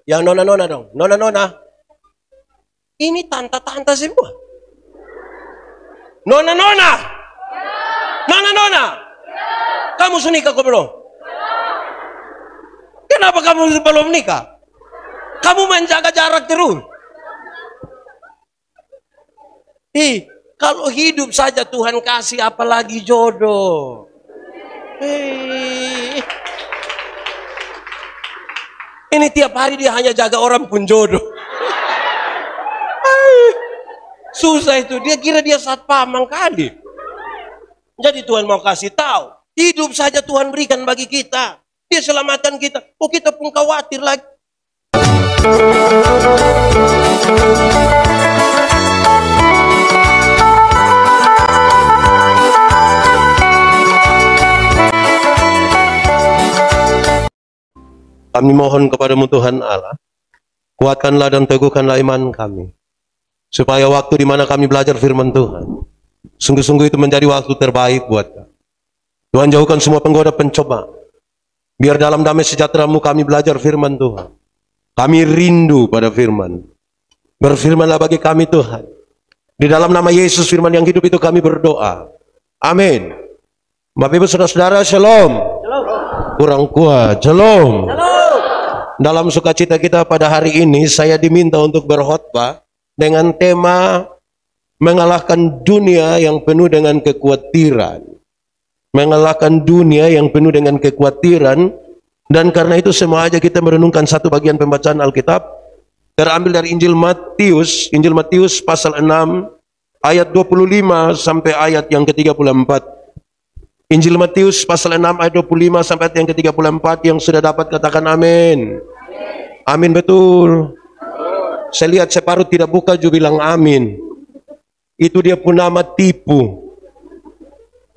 Yang nona-nona dong. Nona-nona. Ini tanta-tanta semua. Nona-nona. Nona-nona. Kamu sudah nikah kok belum? Kenapa kamu belum nikah? Kamu menjaga jarak terus. Kalau hidup saja Tuhan kasih, apalagi jodoh. Ini tiap hari dia hanya jaga orang pun jodoh. Susah itu. Dia kira dia satpam kali. Jadi Tuhan mau kasih tahu. Hidup saja Tuhan berikan bagi kita. Dia selamatkan kita. Oh, kita pun khawatir lagi. Kami mohon kepadamu Tuhan Allah, kuatkanlah dan teguhkanlah iman kami, supaya waktu di mana kami belajar firman Tuhan, sungguh-sungguh itu menjadi waktu terbaik buat kami. Tuhan, jauhkan semua penggoda pencoba. Biar dalam damai sejahtera-Mu kami belajar firman Tuhan. Kami rindu pada firman. Berfirmanlah bagi kami Tuhan. Di dalam nama Yesus firman yang hidup itu kami berdoa. Amin. Bapak Ibu Saudara-saudara, shalom. Kurang kuat, shalom. Dalam sukacita kita pada hari ini, saya diminta untuk berkhotbah dengan tema mengalahkan dunia yang penuh dengan kekhawatiran. Mengalahkan dunia yang penuh dengan kekhawatiran. Dan karena itu semua aja kita merenungkan satu bagian pembacaan Alkitab terambil dari Injil Matius pasal 6 ayat 25 sampai ayat yang ke-34. Injil Matius pasal 6 ayat 25 sampai ayat yang ke-34. Yang sudah dapat katakan amin. Amin, betul. Saya lihat separuh tidak buka juga bilang amin. Itu dia pun nama tipu.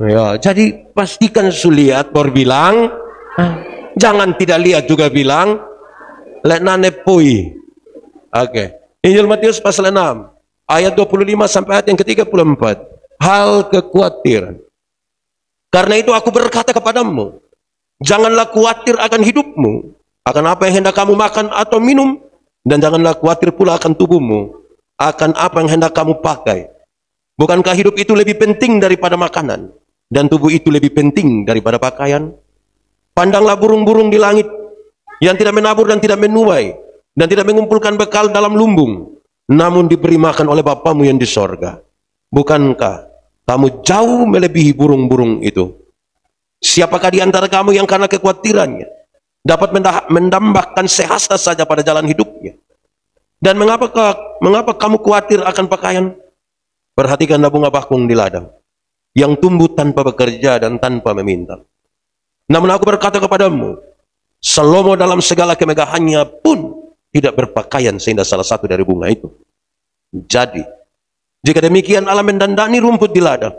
Ya, jadi pastikan lihat baru bilang. Jangan tidak lihat juga bilang leknane pui. Oke. Injil Matius pasal 6 ayat 25 sampai ayat yang ke-34. Hal kekhawatiran. Karena itu aku berkata kepadamu, janganlah khawatir akan hidupmu, akan apa yang hendak kamu makan atau minum, dan janganlah khawatir pula akan tubuhmu, akan apa yang hendak kamu pakai. Bukankah hidup itu lebih penting daripada makanan, dan tubuh itu lebih penting daripada pakaian? Pandanglah burung-burung di langit, yang tidak menabur dan tidak menuai, dan tidak mengumpulkan bekal dalam lumbung, namun diberi makan oleh Bapamu yang di sorga. Bukankah kamu jauh melebihi burung-burung itu? Siapakah di antara kamu yang karena kekhawatirannya dapat mendambahkan sehasta saja pada jalan hidupnya? Dan mengapa kamu khawatir akan pakaian? Perhatikanlah bunga bakung di ladang, yang tumbuh tanpa bekerja dan tanpa meminta. Namun aku berkata kepadamu, Salomo dalam segala kemegahannya pun tidak berpakaian seindah salah satu dari bunga itu. Jadi, jika demikian Allah mendandani rumput di ladang,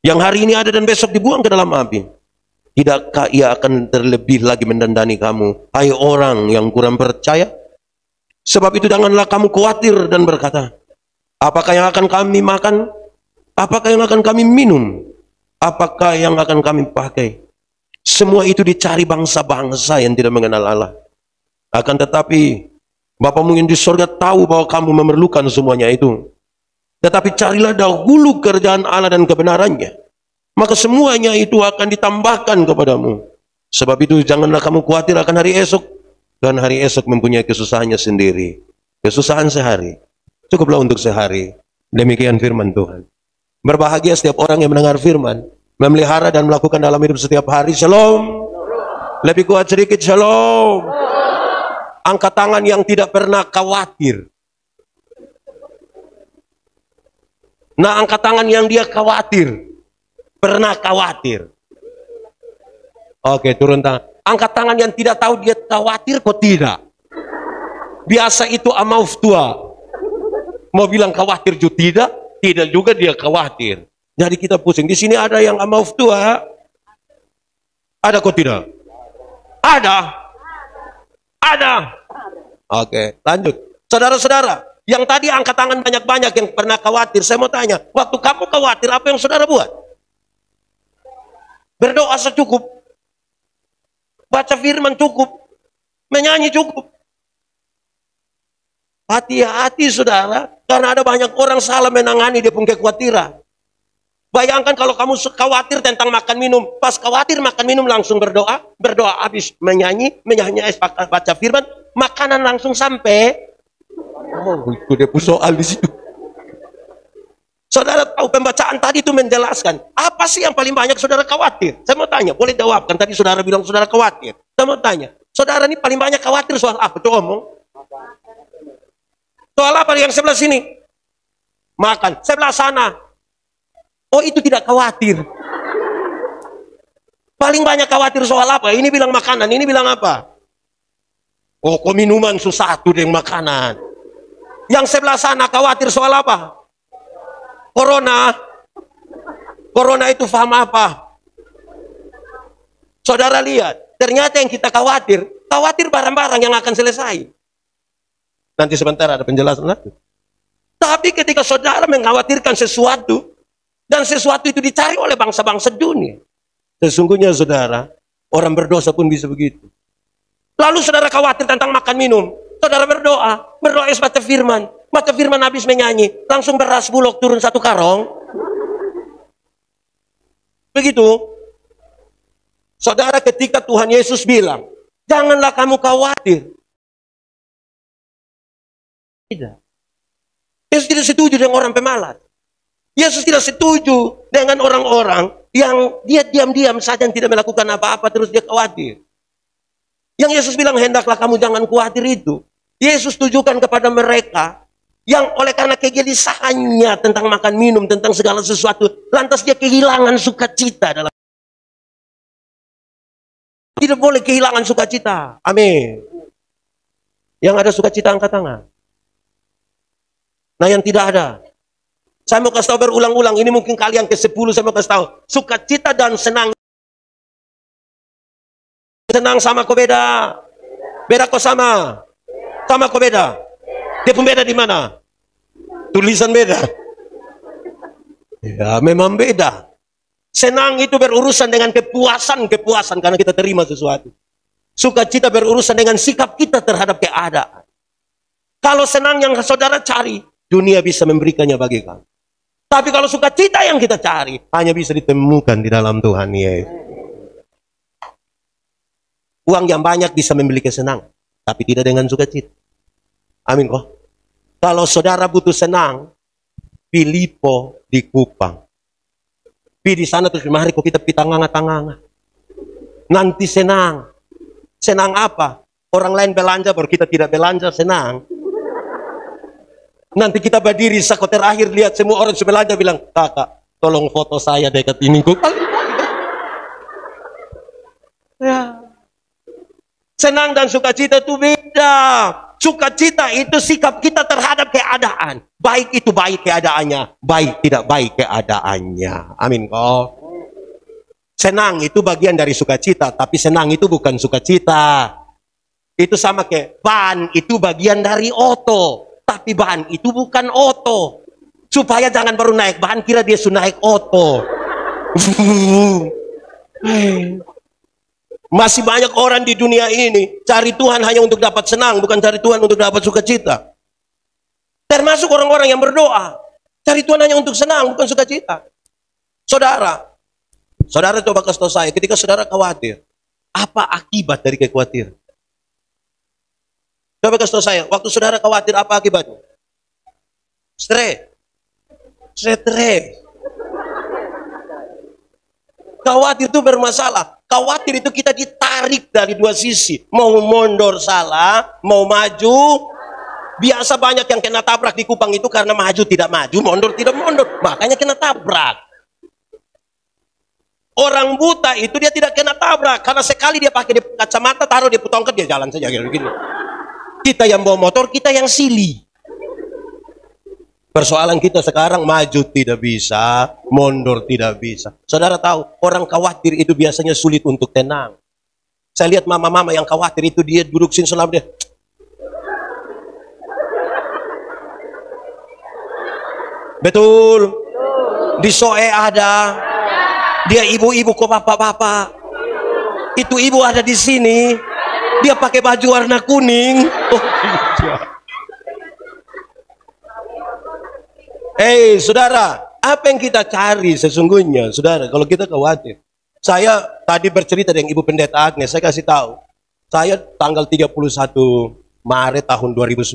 yang hari ini ada dan besok dibuang ke dalam api, tidakkah Ia akan terlebih lagi mendandani kamu, hai orang yang kurang percaya? Sebab itu janganlah kamu khawatir dan berkata, apakah yang akan kami makan? Apakah yang akan kami minum? Apakah yang akan kami pakai? Semua itu dicari bangsa-bangsa yang tidak mengenal Allah. Akan tetapi Bapamu yang di surga tahu bahwa kamu memerlukan semuanya itu. Tetapi carilah dahulu kerjaan Allah dan kebenarannya, maka semuanya itu akan ditambahkan kepadamu. Sebab itu janganlah kamu khawatir akan hari esok, dan hari esok mempunyai kesusahannya sendiri. Kesusahan sehari cukuplah untuk sehari. Demikian firman Tuhan. Berbahagia setiap orang yang mendengar firman, memelihara dan melakukan dalam hidup setiap hari. Shalom. Lebih kuat sedikit, shalom. Angkat tangan yang tidak pernah khawatir. Nah, angkat tangan yang dia khawatir. Pernah khawatir. Oke, turun tangan. Angkat tangan yang tidak tahu dia khawatir kok tidak. Biasa itu amauf tua. Mau bilang khawatir juga tidak. Tidak juga dia khawatir. Jadi kita pusing. Di sini ada yang amauf tua. Ada kok tidak? Ada. Ada. Oke, lanjut. Saudara-saudara, yang tadi angkat tangan banyak-banyak yang pernah khawatir. Saya mau tanya, waktu kamu khawatir, apa yang saudara buat? Berdoa secukup. Baca firman cukup. Menyanyi cukup. Hati-hati saudara, karena ada banyak orang salah menangani dia punya kekhawatiran. Bayangkan kalau kamu khawatir tentang makan minum, pas khawatir makan minum langsung berdoa, berdoa habis menyanyi baca firman, makanan langsung sampai. Oh, itu dia soal di situ. Saudara tahu pembacaan tadi itu menjelaskan, apa sih yang paling banyak saudara khawatir? Saya mau tanya, boleh jawabkan, tadi saudara bilang saudara khawatir. Saya mau tanya, saudara ini paling banyak khawatir soal apa? Tuh omong. Soal apa yang sebelah sini? Makan. Sebelah sana. Oh, itu tidak khawatir. Paling banyak khawatir soal apa? Ini bilang makanan, ini bilang apa? Oh, kok minuman susah tuh dengan makanan. Yang sebelah sana khawatir soal apa? Corona. Corona itu paham apa? Saudara lihat, ternyata yang kita khawatir barang-barang yang akan selesai. Nanti sebentar ada penjelasan lagi. Tapi ketika saudara mengkhawatirkan sesuatu, dan sesuatu itu dicari oleh bangsa-bangsa dunia, sesungguhnya saudara, orang berdosa pun bisa begitu. Lalu saudara khawatir tentang makan minum, saudara berdoa baca firman habis menyanyi, langsung beras bulog turun 1 karung. Begitu. Saudara, ketika Tuhan Yesus bilang, janganlah kamu khawatir. Tidak. Yesus tidak setuju dengan orang pemalas. Yesus tidak setuju dengan orang-orang yang dia diam-diam saja yang tidak melakukan apa-apa terus dia khawatir. Yang Yesus bilang, hendaklah kamu jangan khawatir itu. Yesus tujukan kepada mereka yang oleh karena kegelisahannya tentang makan minum, tentang segala sesuatu, lantas dia kehilangan sukacita dalam. Tidak boleh kehilangan sukacita. Amin. Yang ada sukacita angkat tangan. Nah, yang tidak ada. Saya mau kasih tahu berulang-ulang, ini mungkin kali yang ke-10 saya mau kasih tahu. Sukacita dan senang. Senang sama kok beda. Beda kok sama. Sama kok beda. Dia pun beda di mana? Tulisan beda. Ya, memang beda. Senang itu berurusan dengan kepuasan karena kita terima sesuatu. Sukacita berurusan dengan sikap kita terhadap keadaan. Kalau senang yang saudara cari, dunia bisa memberikannya bagi kamu. Tapi kalau sukacita yang kita cari, hanya bisa ditemukan di dalam Tuhan Yesus. Uang yang banyak bisa membeli kesenangan, tapi tidak dengan sukacita. Amin kok. Kalau saudara butuh senang, Filipo di Kupang. Di sana terus mari kok kita pitanganga-tanganga. Nanti senang. Senang apa? Orang lain belanja baru kita tidak belanja, senang. Nanti kita berdiri sekot terakhir lihat semua orang sebelanja bilang, kakak tolong foto saya dekat ini. Ya. Senang dan sukacita itu beda. Sukacita itu sikap kita terhadap keadaan. Baik itu baik keadaannya, baik tidak baik keadaannya. Amin kok. Senang itu bagian dari sukacita, tapi senang itu bukan sukacita. Itu sama kayak ban itu bagian dari oto. Tapi ban itu bukan oto. Supaya jangan baru naik ban kira dia sudah naik oto. Masih banyak orang di dunia ini cari Tuhan hanya untuk dapat senang, bukan cari Tuhan untuk dapat sukacita. Termasuk orang-orang yang berdoa, cari Tuhan hanya untuk senang, bukan sukacita. Saudara coba kasih tahu saya, ketika saudara khawatir, apa akibat dari kekhawatiran? Coba kasih tahu saya, waktu saudara khawatir apa akibatnya? Stres. Khawatir itu bermasalah. Khawatir itu kita ditarik dari dua sisi. Mau mundur salah, mau maju. Biasa banyak yang kena tabrak di Kupang itu karena maju tidak maju, mundur tidak mundur. Makanya kena tabrak. Orang buta itu dia tidak kena tabrak. Karena sekali dia pakai kacamata, taruh dia putongket, dia jalan saja. Begini. Kita yang bawa motor, kita yang silih. Persoalan kita sekarang maju tidak bisa, mundur tidak bisa. Saudara tahu, orang khawatir itu biasanya sulit untuk tenang. Saya lihat mama-mama yang khawatir itu dia duduk sini selama dia. Betul. Di Soe ada. Dia ibu-ibu kok bapak-bapak. Itu ibu ada di sini. Dia pakai baju warna kuning. Oh, Saudara, apa yang kita cari sesungguhnya, saudara? Kalau kita khawatir, saya tadi bercerita dengan Ibu Pendeta Agnes, saya kasih tahu, saya tanggal 31 Maret tahun 2019,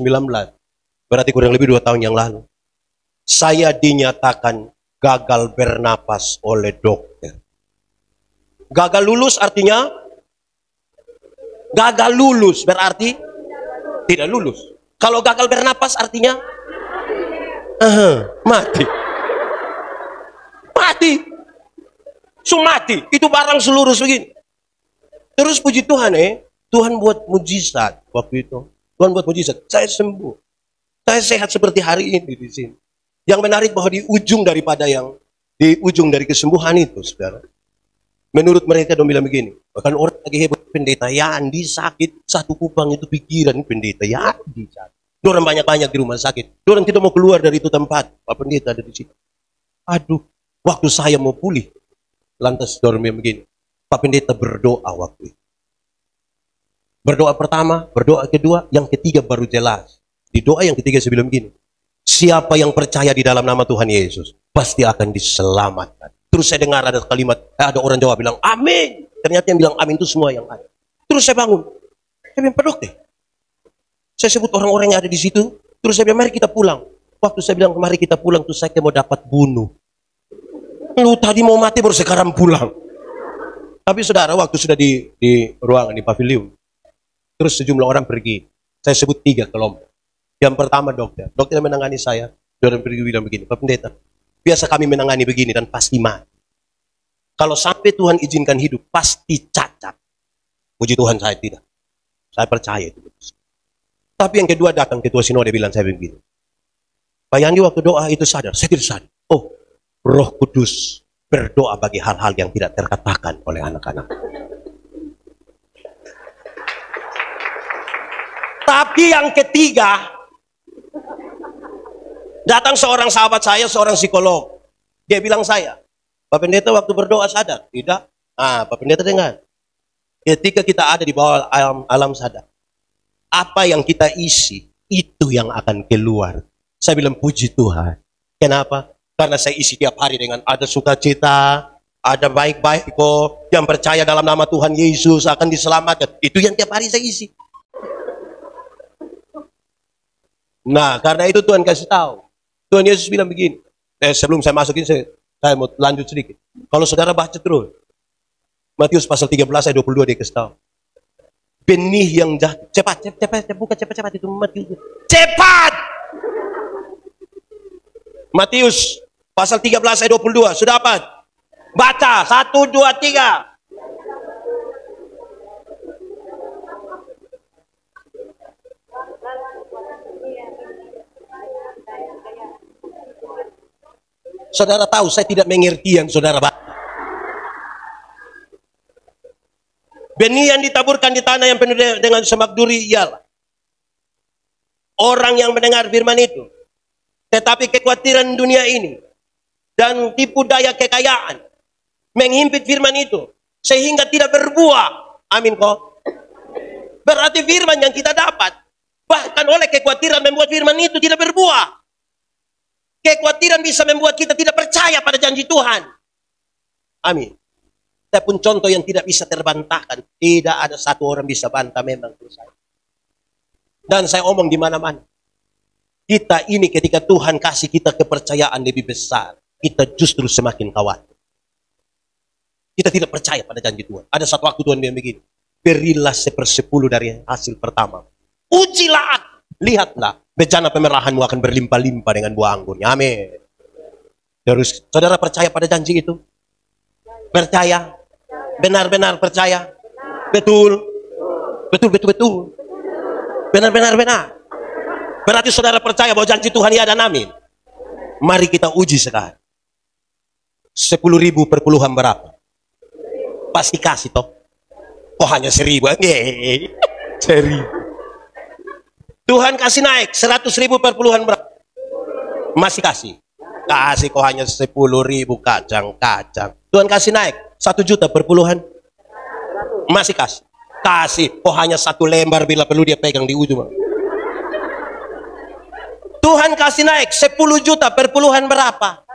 berarti kurang lebih 2 tahun yang lalu, saya dinyatakan gagal bernapas oleh dokter. Gagal lulus artinya, gagal lulus berarti tidak lulus. Kalau gagal bernapas artinya mati. Mati. Mati. Itu barang seluruh begini. Terus puji Tuhan Tuhan buat mujizat waktu itu. Tuhan buat mujizat. Saya sembuh. Saya sehat seperti hari ini di sini. Yang menarik bahwa di ujung dari kesembuhan itu, saudara. Menurut mereka dong bilang begini. Bahkan orang lagi hebat pendeta. Ya Andi sakit. Satu kupang itu pikiran pendeta. Ya Andi sakit. Orang banyak-banyak di rumah sakit. Orang tidak mau keluar dari itu tempat. Pak Pendeta ada di situ. Aduh, waktu saya mau pulih, lantas dormnya begini. Pak Pendeta berdoa waktu itu. Berdoa pertama, berdoa kedua, yang ketiga baru jelas. Di doa yang ketiga saya bilang begini. Siapa yang percaya di dalam nama Tuhan Yesus, pasti akan diselamatkan. Terus saya dengar ada kalimat, ada orang Jawa bilang, amin. Ternyata yang bilang amin itu semua yang ada. Terus saya bangun. Saya bilang, Pak Dokter, saya sebut orang-orang yang ada di situ. Terus saya bilang, mari kita pulang. Waktu saya bilang, mari kita pulang, tuh saya mau dapat bunuh. Lu tadi mau mati baru sekarang pulang. Tapi saudara, waktu sudah di ruangan, di pavilion. Terus sejumlah orang pergi. Saya sebut 3 kelompok. Yang pertama dokter. Dokter yang menangani saya. Orang pergi bilang begini, Pak Pendeta, biasa kami menangani begini dan pasti mati. Kalau sampai Tuhan izinkan hidup, pasti cacat. Puji Tuhan saya tidak. Saya percaya itu. Tapi yang kedua datang ketua sinode bilang saya begini. Pak Yandi waktu doa itu sadar, saya tidak sadar. Oh, Roh Kudus berdoa bagi hal-hal yang tidak terkatakan oleh anak-anak. Tapi yang ketiga, datang seorang sahabat saya, seorang psikolog. Dia bilang saya, Pak Pendeta waktu berdoa sadar? Tidak. Pak Pendeta dengar. Ketika kita ada di bawah alam sadar, apa yang kita isi, itu yang akan keluar. Saya bilang puji Tuhan. Kenapa? Karena saya isi tiap hari dengan ada sukacita, ada baik-baik kok, yang percaya dalam nama Tuhan Yesus akan diselamatkan. Itu yang tiap hari saya isi. Nah, karena itu Tuhan kasih tahu. Tuhan Yesus bilang begini. Sebelum saya masuk ini, saya mau lanjut sedikit. Kalau saudara baca terus, Matius pasal 13 ayat 22 dia kasih tahu. Benih yang jatuh. Cepat, buka cepat itu Matius. Cepat! Matius pasal 13 ayat 22. Sudah dapat? Baca. 1, 2, 3. Saudara tahu, saya tidak mengerti yang saudara baca. Benih yang ditaburkan di tanah yang penuh dengan semak duri ialah orang yang mendengar firman itu. Tetapi kekhawatiran dunia ini dan tipu daya kekayaan menghimpit firman itu sehingga tidak berbuah. Amin kok. Berarti firman yang kita dapat bahkan oleh kekhawatiran membuat firman itu tidak berbuah. Kekhawatiran bisa membuat kita tidak percaya pada janji Tuhan. Amin. Saya pun contoh yang tidak bisa terbantahkan. Tidak ada satu orang bisa bantah memang saya. Dan saya omong di mana-mana. Kita ini ketika Tuhan kasih kita kepercayaan lebih besar, kita justru semakin khawatir. Kita tidak percaya pada janji Tuhan. Ada satu waktu Tuhan bilang begini, berilah 1/10 dari hasil pertama. Ujilah aku, lihatlah, bejana pemerahanmu akan berlimpah-limpah dengan buah anggurnya. Amin. Terus, saudara percaya pada janji itu? Percaya? Benar-benar percaya? Betul? Betul. Benar. Berarti saudara percaya bahwa janji Tuhan ya dan amin. Mari kita uji sekarang. 10.000 perpuluhan berapa? Pasti kasih toh. Oh hanya 1.000. 1.000. Tuhan kasih naik 100.000 perpuluhan berapa? Masih kasih. Kasih kok hanya 10.000 kacang. Tuhan kasih naik 1 juta perpuluhan. Masih kasih. Kasih kok hanya 1 lembar bila perlu dia pegang di ujung. Tuhan kasih naik 10 juta per puluhan berapa?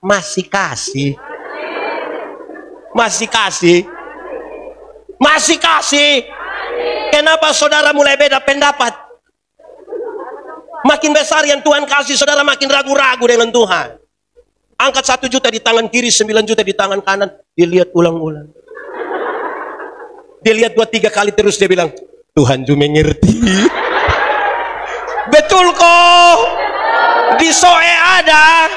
Masih kasih. Masih kasih. Masih kasih. Kenapa saudara mulai beda pendapat? Makin besar yang Tuhan kasih, saudara makin ragu-ragu dengan Tuhan. Angkat 1 juta di tangan kiri, 9 juta di tangan kanan. Dilihat ulang-ulang. Dia lihat 2-3 kali terus dia bilang, Tuhan juga mengerti. Betul kok. Di Soe ada.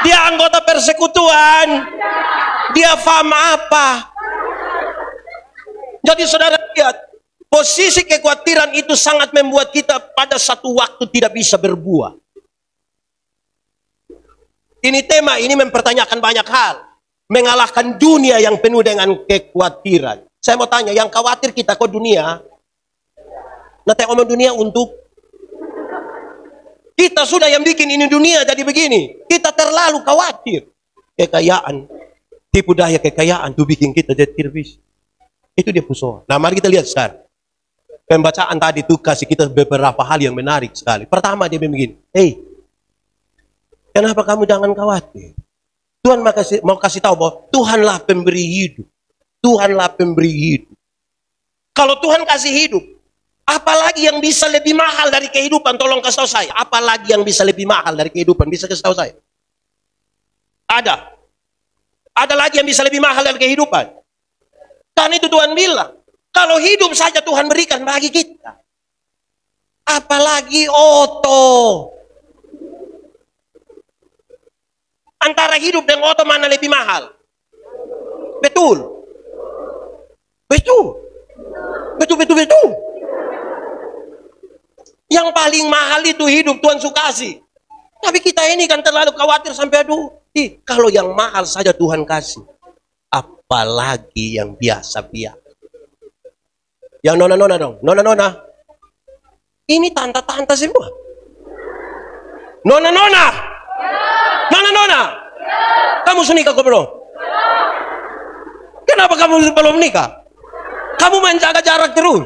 Dia anggota persekutuan. Dia paham apa? Jadi saudara lihat, posisi kekhawatiran itu sangat membuat kita pada satu waktu tidak bisa berbuah. Ini tema, ini mempertanyakan banyak hal. Mengalahkan dunia yang penuh dengan kekhawatiran. Saya mau tanya, yang khawatir kita kok dunia? Nah, omong dunia untuk kita sudah yang bikin ini dunia jadi begini. Kita terlalu khawatir. Kekayaan, tipu daya kekayaan itu bikin kita jadi tidak bisa. Itu dia persoalan. Nah, mari kita lihat sekarang. Pembacaan tadi itu kasih kita beberapa hal yang menarik sekali. Pertama dia begini, hey, kenapa kamu jangan khawatir? Tuhan mau kasih tahu bahwa Tuhanlah pemberi hidup. Tuhanlah pemberi hidup. Kalau Tuhan kasih hidup, apalagi yang bisa lebih mahal dari kehidupan? Tolong kasih tahu saya. Apalagi yang bisa lebih mahal dari kehidupan? Bisa kasih tahu saya? Ada. Ada lagi yang bisa lebih mahal dari kehidupan? Kan itu Tuhan bilang. Kalau hidup saja Tuhan berikan bagi kita. Apalagi oto. Antara hidup dan oto mana lebih mahal? Betul. Betul. Betul. Yang paling mahal itu hidup Tuhan kasih. Tapi kita ini kan terlalu khawatir sampai aduh. Kalau yang mahal saja Tuhan kasih. Apalagi yang biasa-biasa. Yang nona-nona dong. Nona-nona. Ini tante-tante semua. Nona-nona. Nona-nona. Kamu sudah nikah kok belum? Kenapa kamu belum nikah? Kamu menjaga jarak terus.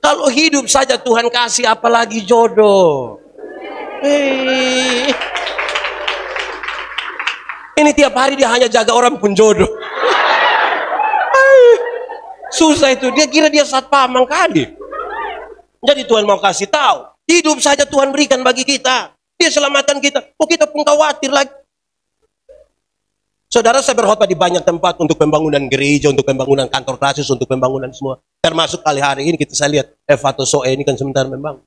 Kalau hidup saja Tuhan kasih, apalagi jodoh. Ini tiap hari dia hanya jaga orang pun jodoh. Susah itu. Dia kira dia satpam kali. Jadi Tuhan mau kasih tahu. Hidup saja Tuhan berikan bagi kita. Dia selamatkan kita. Oh, kita pun khawatir lagi. Saudara, saya berkhotbah di banyak tempat untuk pembangunan gereja, untuk pembangunan kantor rasis, untuk pembangunan semua. Termasuk kali hari ini saya lihat Evato Soe ini kan sebentar membangun.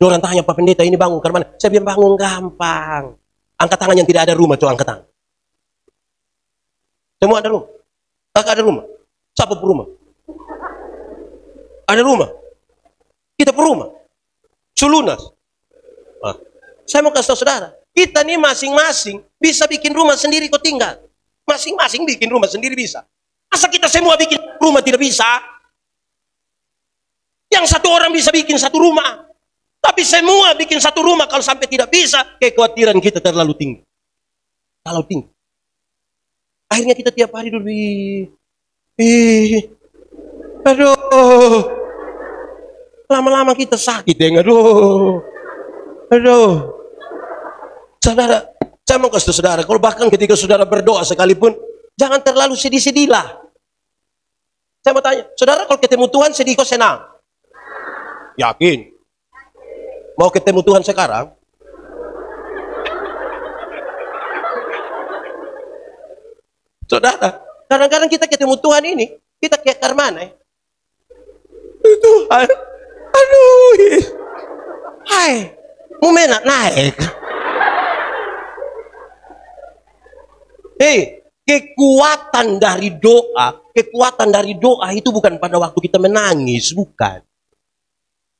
Orang tanya, Pak Pendeta ini bangun karena mana? Saya bilang bangun gampang. Angkat tangan yang tidak ada rumah, coba angkat tangan. Semua ada rumah. Kakak ada rumah. Siapa perumah? Ada rumah. Kita perumah. Sulunas. Nah, saya mau kasih tahu saudara, kita nih masing-masing bisa bikin rumah sendiri kok tinggal. Masing-masing bikin rumah sendiri bisa. Masa kita semua bikin rumah tidak bisa? Yang satu orang bisa bikin satu rumah. Tapi semua bikin satu rumah, kalau sampai tidak bisa, kekhawatiran kita terlalu tinggi. Terlalu tinggi. Akhirnya kita tiap hari dulu, aduh, lama-lama kita sakit ya, aduh. Saudara, saya mau kasih saudara, kalau bahkan ketika saudara berdoa sekalipun, jangan terlalu sedih-sedihlah. Saya mau tanya, saudara kalau ketemu Tuhan sedih kok senang? Yakin? Mau ketemu Tuhan sekarang? Saudara, kadang-kadang kita ketemu Tuhan ini, kita kayak karmana ya. Tuhan, aduh, hai, mau naik. Kekuatan dari doa itu bukan pada waktu kita menangis, bukan.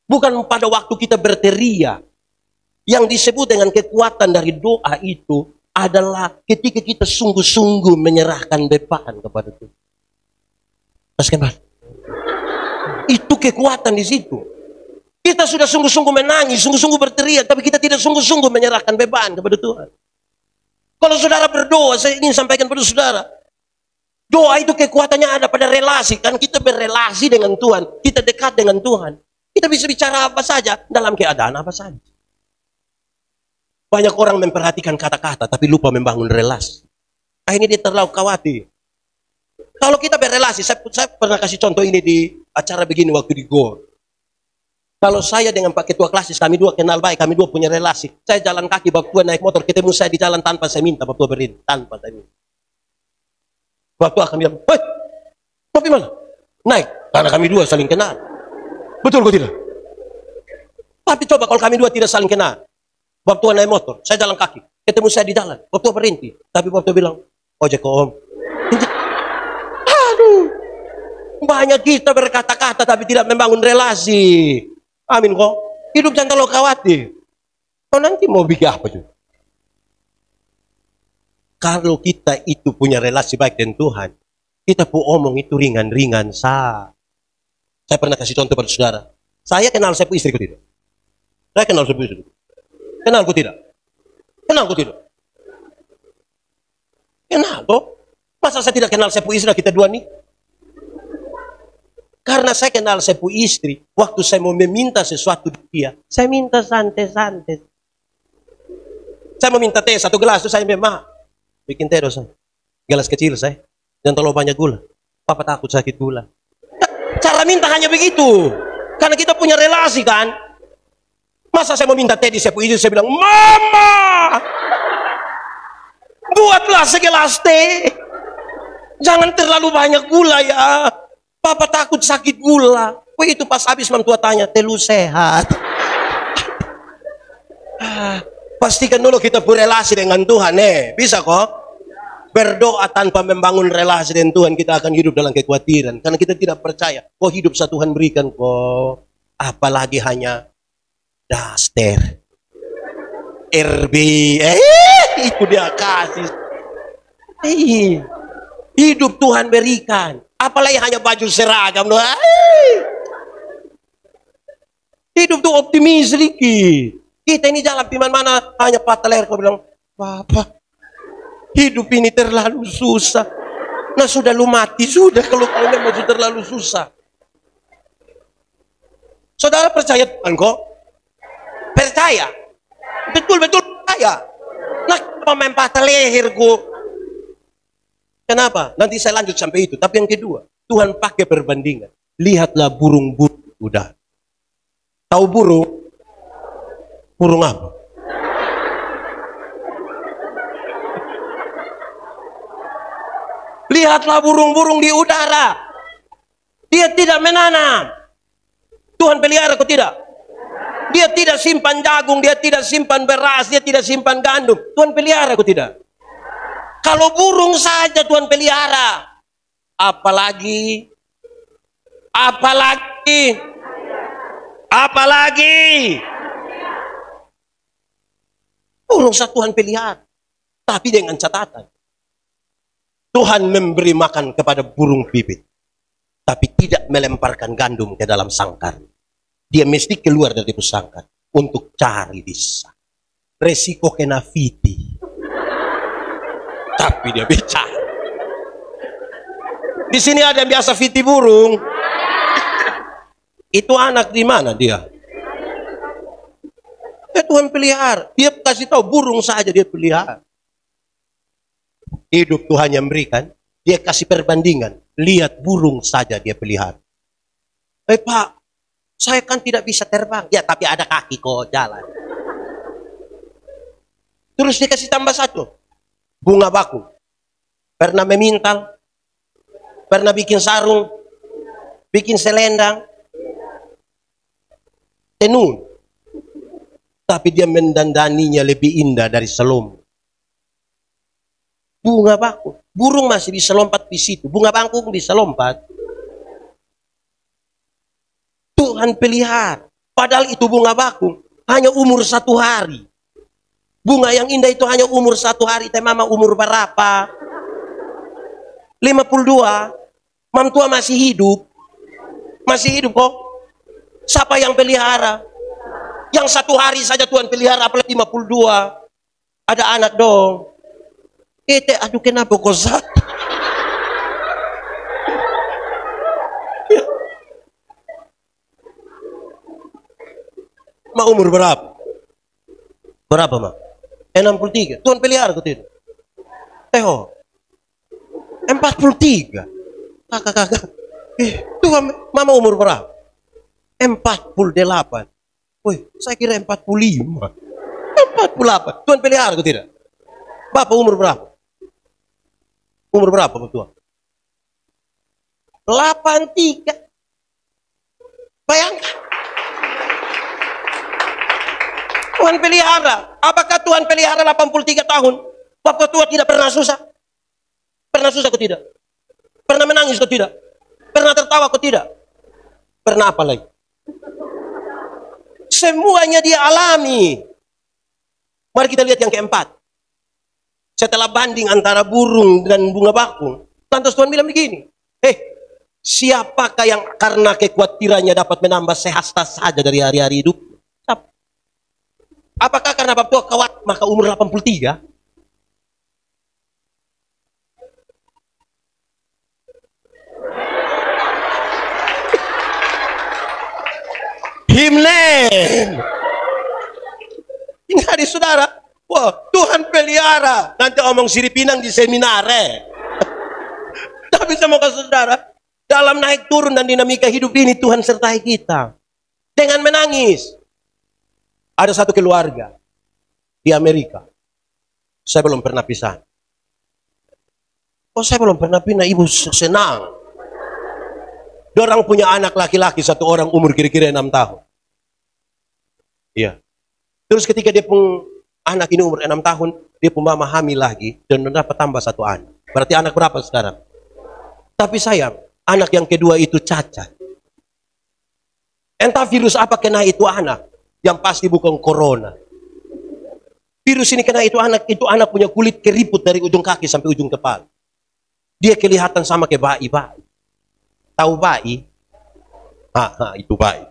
Bukan pada waktu kita berteriak. Yang disebut dengan kekuatan dari doa itu adalah ketika kita sungguh-sungguh menyerahkan beban kepada Tuhan. Mas Kemal, itu kekuatan di situ. Kita sudah sungguh-sungguh menangis, sungguh-sungguh berteriak, tapi kita tidak sungguh-sungguh menyerahkan beban kepada Tuhan. Kalau saudara berdoa, saya ingin sampaikan pada saudara, doa itu kekuatannya ada pada relasi. Kan kita berrelasi dengan Tuhan, kita dekat dengan Tuhan. Kita bisa bicara apa saja, dalam keadaan apa saja. Banyak orang memperhatikan kata-kata, tapi lupa membangun relasi. Akhirnya dia terlalu khawatir. Kalau kita berrelasi, saya pernah kasih contoh ini di acara begini waktu di GOR. Kalau saya dengan Pak Ketua Klasis, kami dua kenal baik, kami dua punya relasi. Saya jalan kaki, Pak Tua naik motor, ketemu saya di jalan tanpa saya minta, Pak Tua berhenti, tanpa saya minta. Pak Tua akan bilang, "Hei, tapi mana? Naik, karena kami dua saling kenal." Betul kok tidak? Tapi coba kalau kami dua tidak saling kenal. Bapak tua naik motor, saya jalan kaki. Ketemu saya di jalan, Bapak tua berhenti. Tapi Bapak tua bilang, "Ojek kok om." Aduh, banyak kita berkata-kata tapi tidak membangun relasi. Amin kok. Hidup jangan terlalu khawatir. Oh nanti mau bikin apa juga? Kalau kita itu punya relasi baik dengan Tuhan, kita pun omong itu ringan-ringan sah. Saya pernah kasih contoh pada saudara. Saya kenal saya pun istriku tidak. Saya kenal saya pun istriku. Kenalku tidak. Kenalku tidak. Kenal toh. Masa saya tidak kenal saya pun istri kita dua nih? Karena saya kenal saya pun istri. Waktu saya mau meminta sesuatu dia, saya minta santai-santai. Saya mau minta teh 1 gelas, itu saya memang bikin teh dosa. Gelas kecil saya. Jangan terlalu banyak gula. Papa takut sakit gula. Cara minta hanya begitu. Karena kita punya relasi kan. Masa saya mau minta teh di saya pun istri, saya bilang, "Mama, buatlah segelas teh. Jangan terlalu banyak gula ya. Papa takut sakit gula." Begitu pas habis mam tua tanya, "Telu sehat?" Pastikan dulu kita berrelasi dengan Tuhan. Bisa kok? Berdoa tanpa membangun relasi dengan Tuhan, kita akan hidup dalam kekhawatiran. Karena kita tidak percaya, kok hidup satu Tuhan berikan kok. Apalagi hanya daster. RB. Itu dia kasih. Hidup Tuhan berikan. Apalagi hanya baju seragam. Hidup tuh optimis sedikit. Kita ini jalan di mana hanya patah leher. Kau bilang, "Papa, hidup ini terlalu susah." Nah sudah lu mati sudah kalau memang masih terlalu susah. Saudara percaya Tuhan kok? Percaya? Betul-betul percaya. Nah kenapa main patah leherku? Kenapa? Nanti saya lanjut sampai itu. Tapi yang kedua, Tuhan pakai perbandingan. Lihatlah burung-burung udara. Tahu burung? Burung apa? Lihatlah burung-burung di udara. Dia tidak menanam. Tuhan pelihara kok tidak? Dia tidak simpan jagung, dia tidak simpan beras, dia tidak simpan gandum. Tuhan pelihara kok tidak? Kalau burung saja Tuhan pelihara. Apalagi burung satu Tuhan pelihara. Tapi dengan catatan. Tuhan memberi makan kepada burung pipit. Tapi tidak melemparkan gandum ke dalam sangkar. Dia mesti keluar dari sangkar. Untuk cari bisa. Resiko kena fiti. Tapi dia bicara. Di sini ada yang biasa fiti burung. Itu anak di mana dia? Tuhan pelihara. Dia kasih tahu burung saja dia pelihara. Hidup Tuhan yang berikan. Dia kasih perbandingan. Lihat burung saja dia pelihara. Pak, saya kan tidak bisa terbang. Ya tapi ada kaki kok jalan. Terus dia kasih tambah satu. Bunga bakung. Pernah memintal. Pernah bikin sarung. Bikin selendang. Tenun. Tapi dia mendandaninya lebih indah dari selumput. Bunga bakung. Burung masih bisa lompat di situ. Bunga bakung bisa lompat. Tuhan pelihara. Padahal itu bunga bakung. Hanya umur 1 hari. Bunga yang indah itu hanya umur 1 hari. Teh mama umur berapa? 52. Mam tua masih hidup. Masih hidup kok. Siapa yang pelihara? Yang 1 hari saja Tuhan pelihara, apalagi 52. Ada anak dong. Aduh kenapa kok sakit? Ma umur berapa? Berapa, Ma? 63. Tuhan pelihara kau tidak? Teo. 43. Kakak. Tuhan, Mama umur berapa? 48. Woi, saya kira 45. 48. Tuhan pelihara kau tidak? Bapak umur berapa? Umur berapa, Tuhan? 83. Bayangkan. Tuhan pelihara. Apakah Tuhan pelihara 83 tahun? Bapak tua tidak pernah susah? Pernah susah kau tidak? Pernah menangis kau tidak? Pernah tertawa kau tidak? Pernah apa lagi? Semuanya dia alami. Mari kita lihat yang keempat. Setelah banding antara burung dan bunga bakung, lantas Tuhan bilang begini, siapakah yang karena kekhawatirannya dapat menambah sehasta saja dari hari-hari hidup? Apakah karena Bapak tua kawat maka umur 83? Himlen. Ingat di saudara, wah Tuhan pelihara. Nanti omong Siripinang di seminare. Tapi semoga saudara, dalam naik turun dan dinamika hidup ini Tuhan sertai kita. Dengan menangis. Ada satu keluarga di Amerika. Saya belum pernah pisah. Oh saya belum pernah pindah, ibu senang. Dorang punya anak laki-laki, satu orang umur kira-kira 6 tahun. Iya. Terus ketika dia pun anak ini umur 6 tahun, dia pun mama hamil lagi dan dapat tambah satu anak. Berarti anak berapa sekarang? Tapi sayang, anak yang kedua itu cacat. Entah virus apa kena itu anak, yang pasti bukan corona. Virus ini kena itu anak punya kulit keriput dari ujung kaki sampai ujung kepala. Dia kelihatan sama kayak bayi. Tahu bayi? Itu bayi.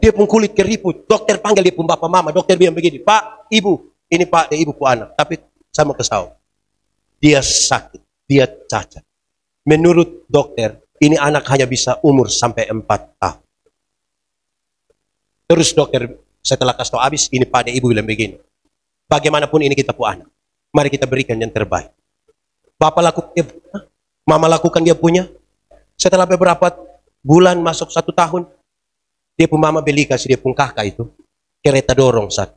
Dia pun kulit keriput. Dokter panggil dia pun bapak mama. Dokter bilang begini, Pak, Ibu. Ini Pak, dia ibu anak. Tapi sama kesal. Dia sakit. Dia cacat. Menurut dokter, ini anak hanya bisa umur sampai 4 tahun. Terus dokter setelah kasih tahu habis, ini Pak, dia ibu bilang begini. Bagaimanapun ini kita punya anak. Mari kita berikan yang terbaik. Bapak lakukan, mama lakukan dia punya. Setelah beberapa bulan masuk 1 tahun, dia pun mama beli kasih dia pun kakak itu kereta dorong satu.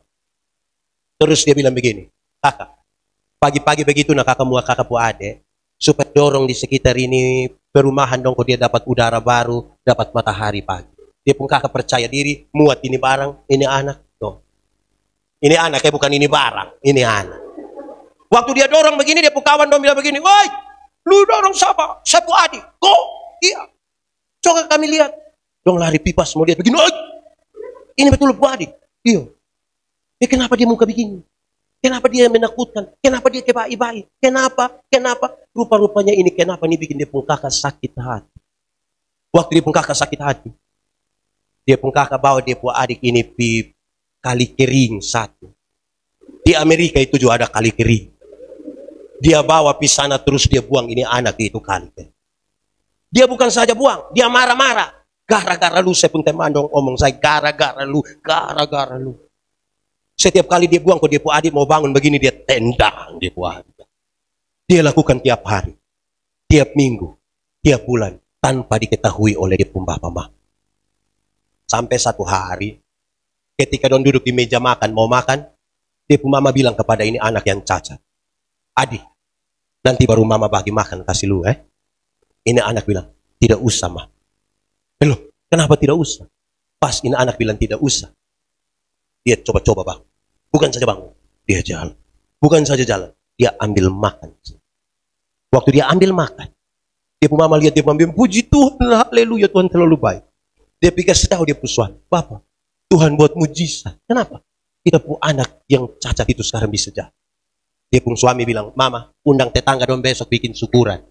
Terus dia bilang begini, kakak, pagi-pagi begitu nak kakak mua kakak pu ade, supaya dorong di sekitar ini perumahan dong, kok dia dapat udara baru, dapat matahari pagi. Dia pun kakak percaya diri, muat ini barang, ini anak, tuh. Ini anak, bukan ini barang, ini anak. Waktu dia dorong begini, dia pun kawan dong bilang begini, woi, lu dorong siapa? Saya pu adik, kok? Iya. Coba kami lihat. Dong lari pipas mau lihat begini, oi, ini betul Bu adik. Iya. Kenapa dia muka begini? Kenapa dia menakutkan? Kenapa dia kayak bayi-bayi? Kenapa? Rupa-rupanya ini kenapa ini bikin dia pun kakak sakit hati. Waktu dia pun kakak sakit hati, dia pun kakak bawa dia pun adik ini pi kali kering satu. Di Amerika itu juga ada kali kering. Dia bawa pi sana terus dia buang ini anak itu kali kering. Dia bukan saja buang, dia marah-marah. Gara-gara lu, saya pun teman dong omong saya, gara-gara lu. Setiap kali dia buang, kok dia pun adik mau bangun begini, dia tendang dia pun adik. Dia lakukan tiap hari, tiap minggu, tiap bulan, tanpa diketahui oleh dia pun bapak mama. Sampai satu hari, ketika don duduk di meja makan, mau makan, dia pun mama bilang kepada ini anak yang cacat, adik, nanti baru mama bagi makan, kasih lu Ini anak bilang, tidak usah mah. Loh, kenapa tidak usah? Pas ini anak bilang tidak usah. Dia coba-coba bang. Bukan saja bang, dia jalan. Bukan saja jalan, dia ambil makan. Waktu dia ambil makan, dia pun mama lihat, dia pun ambil, puji Tuhan, haleluya, Tuhan terlalu baik. Dia pikir tahu dia pun suami, Bapak, Tuhan buat mujizat. Kenapa? Kita pun anak yang cacat itu sekarang bisa jalan. Dia pun suami bilang, Mama, undang tetangga dong besok bikin syukuran.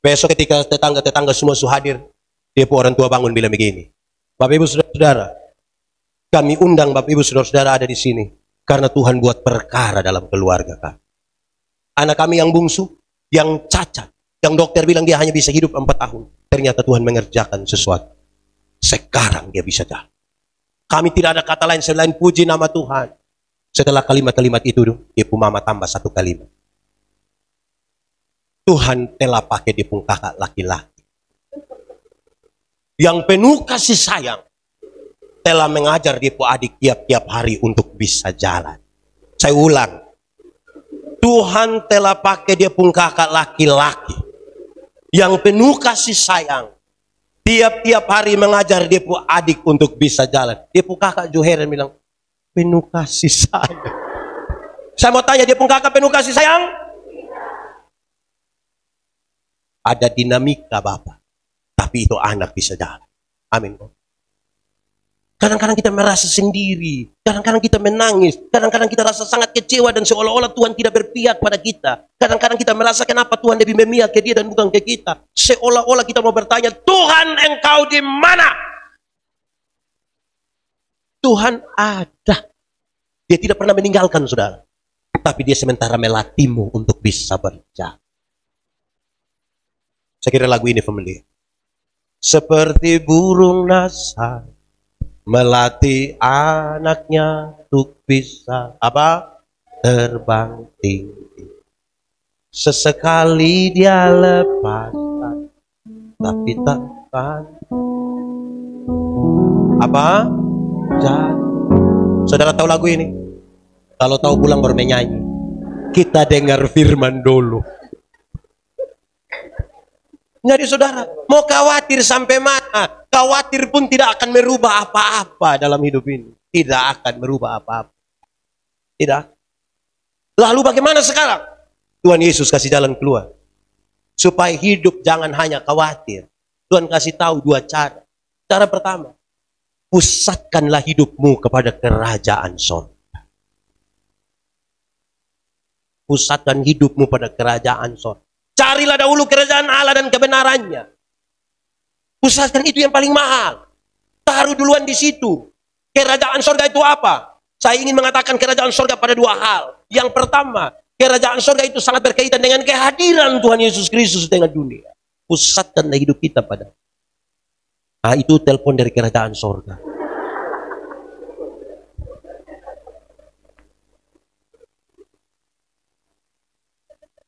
Besok ketika tetangga-tetangga semua hadir, dia pun orang tua bangun bilang begini, Bapak Ibu Saudara-saudara, kami undang Bapak Ibu Saudara-saudara ada di sini karena Tuhan buat perkara dalam keluarga kami. Anak kami yang bungsu, yang cacat, yang dokter bilang dia hanya bisa hidup 4 tahun, ternyata Tuhan mengerjakan sesuatu. Sekarang dia bisa jalan. Kami tidak ada kata lain selain puji nama Tuhan. Setelah kalimat-kalimat itu, dia pun mama tambah satu kalimat. Tuhan telah pakai dia pun kakak laki-laki yang penuh kasih sayang, telah mengajar dia pun adik tiap-tiap hari untuk bisa jalan. Saya ulang, Tuhan telah pakai dia pun kakak laki-laki yang penuh kasih sayang, tiap-tiap hari mengajar dia pun adik untuk bisa jalan. Dia pun kakak Joheran bilang, penuh kasih sayang. Saya mau tanya, dia pun kakak penuh kasih sayang? Ada dinamika Bapak, tapi itu anak bisa jalan. Amin. Kadang-kadang kita merasa sendiri, kadang-kadang kita menangis, kadang-kadang kita rasa sangat kecewa dan seolah-olah Tuhan tidak berpihak pada kita. Kadang-kadang kita merasa kenapa Tuhan lebih memihak ke dia dan bukan ke kita. Seolah-olah kita mau bertanya, Tuhan engkau di mana? Tuhan ada. Dia tidak pernah meninggalkan saudara. Tapi dia sementara melatihmu untuk bisa berjalan. Saya kira lagu ini familiar. Seperti burung nasar melatih anaknya untuk bisa apa? Terbang tinggi. Sesekali dia lepaskan, tapi takkan apa? Jatuh. Saudara tahu lagu ini? Kalau tahu pulang baru menyanyi. Kita dengar firman dulu. Jadi saudara, mau khawatir sampai mana? Khawatir pun tidak akan merubah apa-apa dalam hidup ini. Tidak akan merubah apa-apa. Tidak. Lalu bagaimana sekarang? Tuhan Yesus kasih jalan keluar. Supaya hidup jangan hanya khawatir. Tuhan kasih tahu dua cara. Cara pertama, pusatkanlah hidupmu kepada kerajaan sorga. Pusatkan hidupmu pada kerajaan sorga. Carilah dahulu kerajaan Allah dan kebenarannya. Pusatkan itu yang paling mahal. Taruh duluan di situ. Kerajaan sorga itu apa? Saya ingin mengatakan kerajaan sorga pada dua hal. Yang pertama, kerajaan sorga itu sangat berkaitan dengan kehadiran Tuhan Yesus Kristus di tengah dunia. Pusatkanlah hidup kita pada. Nah, itu telepon dari kerajaan sorga.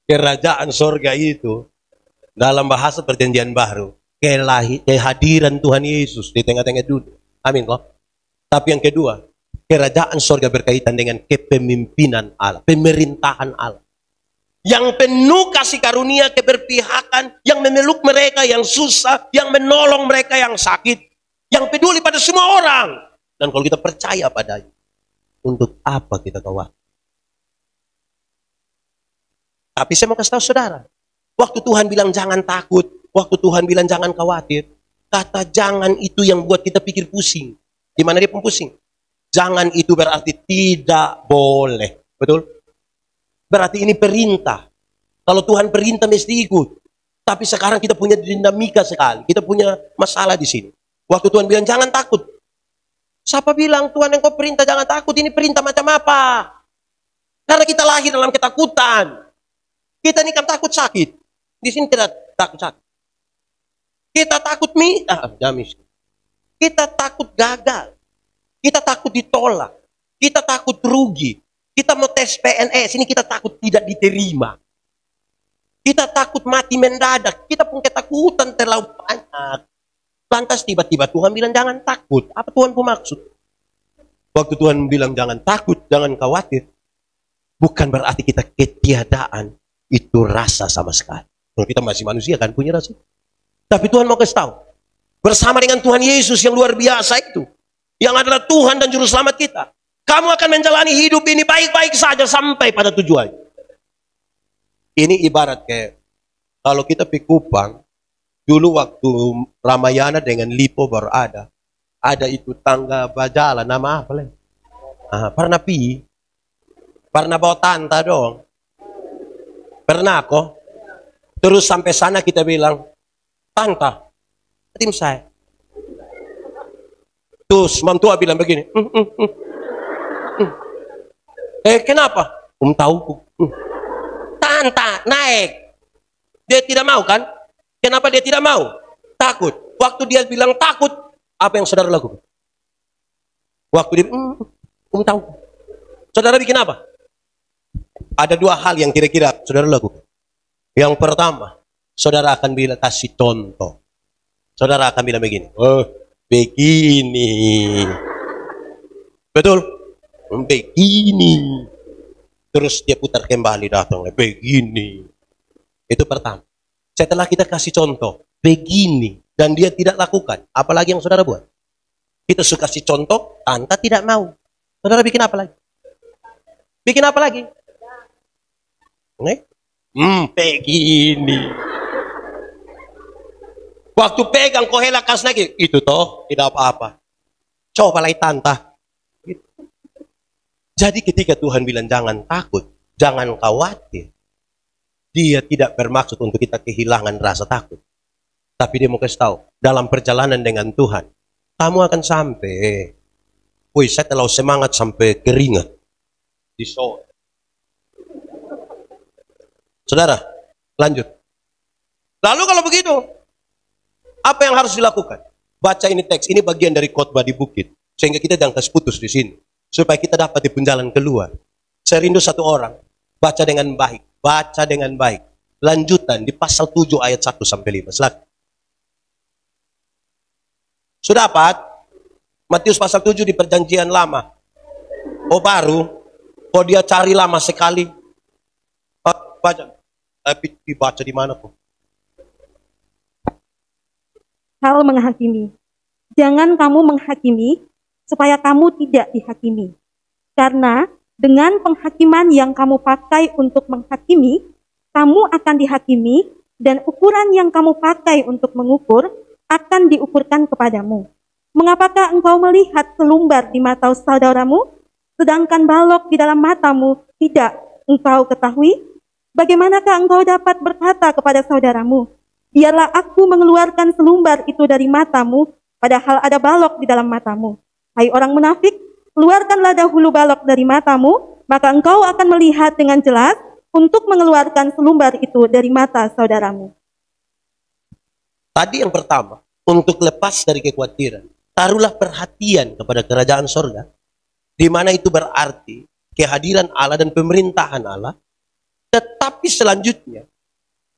Kerajaan sorga itu dalam bahasa perjanjian baru kehadiran Tuhan Yesus di tengah-tengah dunia. Amin kok. Tapi yang kedua, kerajaan sorga berkaitan dengan kepemimpinan Allah, pemerintahan Allah. Yang penuh kasih karunia, keberpihakan, yang memeluk mereka yang susah, yang menolong mereka yang sakit, yang peduli pada semua orang. Dan kalau kita percaya padanya, untuk apa kita khawatir? Tapi saya mau kasih tahu saudara, waktu Tuhan bilang jangan takut, waktu Tuhan bilang jangan khawatir, kata jangan itu yang buat kita pikir pusing. Di mana dia pun pusing? Jangan itu berarti tidak boleh. Betul? Berarti ini perintah. Kalau Tuhan perintah mesti ikut. Tapi sekarang kita punya dinamika sekali. Kita punya masalah di sini. Waktu Tuhan bilang jangan takut. Siapa bilang Tuhan engkau perintah jangan takut? Ini perintah macam apa? Karena kita lahir dalam ketakutan. Kita ini kan takut sakit. Di sini tidak takut sakit. Kita takut kita takut gagal. Kita takut ditolak. Kita takut rugi. Kita mau tes PNS. Ini kita takut tidak diterima. Kita takut mati mendadak. Kita pun ketakutan terlalu banyak. Lantas tiba-tiba Tuhan bilang jangan takut. Apa Tuhan pun maksud? Waktu Tuhan bilang jangan takut, jangan khawatir. Bukan berarti kita ketiadaan itu rasa sama sekali. Kalau kita masih manusia kan punya rasa. Tapi Tuhan mau kasih tahu. Bersama dengan Tuhan Yesus yang luar biasa itu. Yang adalah Tuhan dan Juru Selamat kita. Kamu akan menjalani hidup ini baik-baik saja sampai pada tujuan. Ini ibarat kayak kalau kita pergi Kupang. Dulu waktu Ramayana dengan Lipo baru ada. Ada itu tangga Bajala. Nama apa lagi? Pernah pi. Pernah bawa tanta dong. Pernah kok. Terus sampai sana kita bilang, tanta, tim saya. Terus mantua bilang begini, kenapa? Tahu. Tanta, naik. Dia tidak mau kan? Kenapa dia tidak mau? Takut. Waktu dia bilang takut, apa yang saudara lakukan? Waktu dia, tahu. Saudara bikin apa? Ada dua hal yang kira-kira saudara lakukan. Yang pertama, saudara akan bilang kasih contoh. Saudara akan bilang begini, oh begini. Betul? Begini. Terus dia putar kembali datang, begini. Itu pertama. Setelah kita kasih contoh, begini. Dan dia tidak lakukan. Apalagi yang saudara buat? Kita suka kasih contoh, Tante tidak mau. Saudara bikin apa lagi? Bikin apa lagi? Begini. Waktu pegang kau helakas lagi, itu toh tidak apa-apa. Coba lagi Tante. Gitu. Jadi ketika Tuhan bilang jangan takut, jangan khawatir, dia tidak bermaksud untuk kita kehilangan rasa takut. Tapi dia mau kasih tahu, dalam perjalanan dengan Tuhan, kamu akan sampai. Wih, saya terlalu semangat sampai keringat. Di sore. Saudara, lanjut. Lalu kalau begitu, apa yang harus dilakukan? Baca ini teks, ini bagian dari khotbah di bukit. Sehingga kita jangan kasih putus di sini. Supaya kita dapat di penjalan keluar. Saya rindu satu orang. Baca dengan baik. Baca dengan baik. Lanjutan di pasal 7 ayat 1 sampai 5. Silakan. Sudah dapat? Matius pasal 7 di perjanjian lama. Oh baru? Oh dia cari lama sekali? Baca. Tapi dibaca di mana kok? Hal menghakimi. Jangan kamu menghakimi, supaya kamu tidak dihakimi. Karena dengan penghakiman yang kamu pakai untuk menghakimi, kamu akan dihakimi, dan ukuran yang kamu pakai untuk mengukur akan diukurkan kepadamu. Mengapakah engkau melihat selumbar di mata saudaramu, sedangkan balok di dalam matamu tidak engkau ketahui? Bagaimanakah engkau dapat berkata kepada saudaramu, biarlah aku mengeluarkan selumbar itu dari matamu, padahal ada balok di dalam matamu? Hai orang munafik, keluarkanlah dahulu balok dari matamu, maka engkau akan melihat dengan jelas untuk mengeluarkan selumbar itu dari mata saudaramu. Tadi yang pertama, untuk lepas dari kekhawatiran, taruhlah perhatian kepada kerajaan sorga, di mana itu berarti kehadiran Allah dan pemerintahan Allah. Tetapi selanjutnya,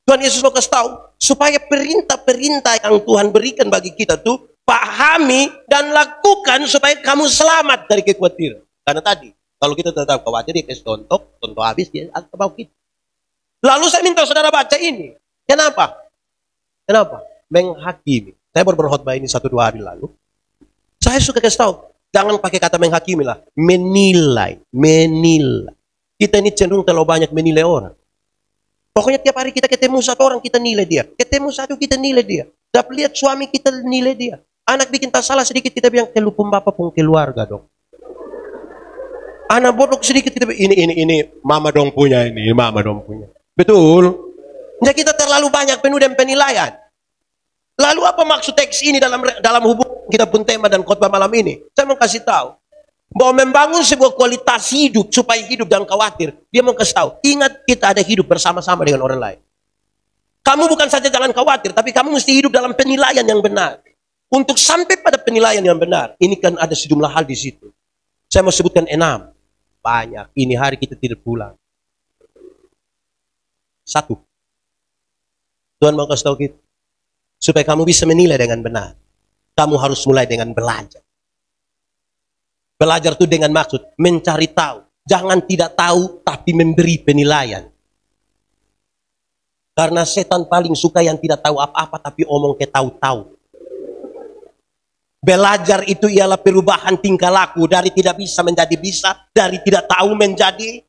Tuhan Yesus mau kasih tahu, supaya perintah-perintah yang Tuhan berikan bagi kita tuh, pahami dan lakukan supaya kamu selamat dari kekhawatiran. Karena tadi, kalau kita tetap khawatir, dia kasih contoh habis, dia akan bawa kita. Lalu saya minta saudara baca ini. Kenapa? Kenapa? Menghakimi. Saya baru berkhotbah ini 1-2 hari lalu. Saya suka kasih tahu, jangan pakai kata menghakimi lah. Menilai. Kita ini cenderung terlalu banyak menilai orang. Pokoknya tiap hari kita ketemu satu orang, kita nilai dia. Ketemu satu, kita nilai dia. Dapat lihat suami, kita nilai dia. Anak bikin tak salah sedikit, kita bilang, kelupum bapak pun keluarga dong. Anak bodoh sedikit, kita bilang, ini mama dong punya, ini mama dong punya. Betul? Jadi kita terlalu banyak penuh dengan penilaian. Lalu apa maksud teks ini dalam hubungan kita pun tema dan khotbah malam ini? Saya mau kasih tahu bahwa membangun sebuah kualitas hidup supaya hidup jangan khawatir. Dia mau kasih tahu, ingat kita ada hidup bersama-sama dengan orang lain. Kamu bukan saja jangan khawatir, tapi kamu mesti hidup dalam penilaian yang benar. Untuk sampai pada penilaian yang benar, ini kan ada sejumlah hal di situ. Saya mau sebutkan 6. Banyak. Ini hari kita tidak pulang. 1. Tuhan mau kasih tahu kita, supaya kamu bisa menilai dengan benar, kamu harus mulai dengan belajar. Belajar itu dengan maksud mencari tahu. Jangan tidak tahu, tapi memberi penilaian. Karena setan paling suka yang tidak tahu apa-apa, tapi omong ke tahu-tahu. Belajar itu ialah perubahan tingkah laku. Dari tidak bisa menjadi bisa. Dari tidak tahu menjadi.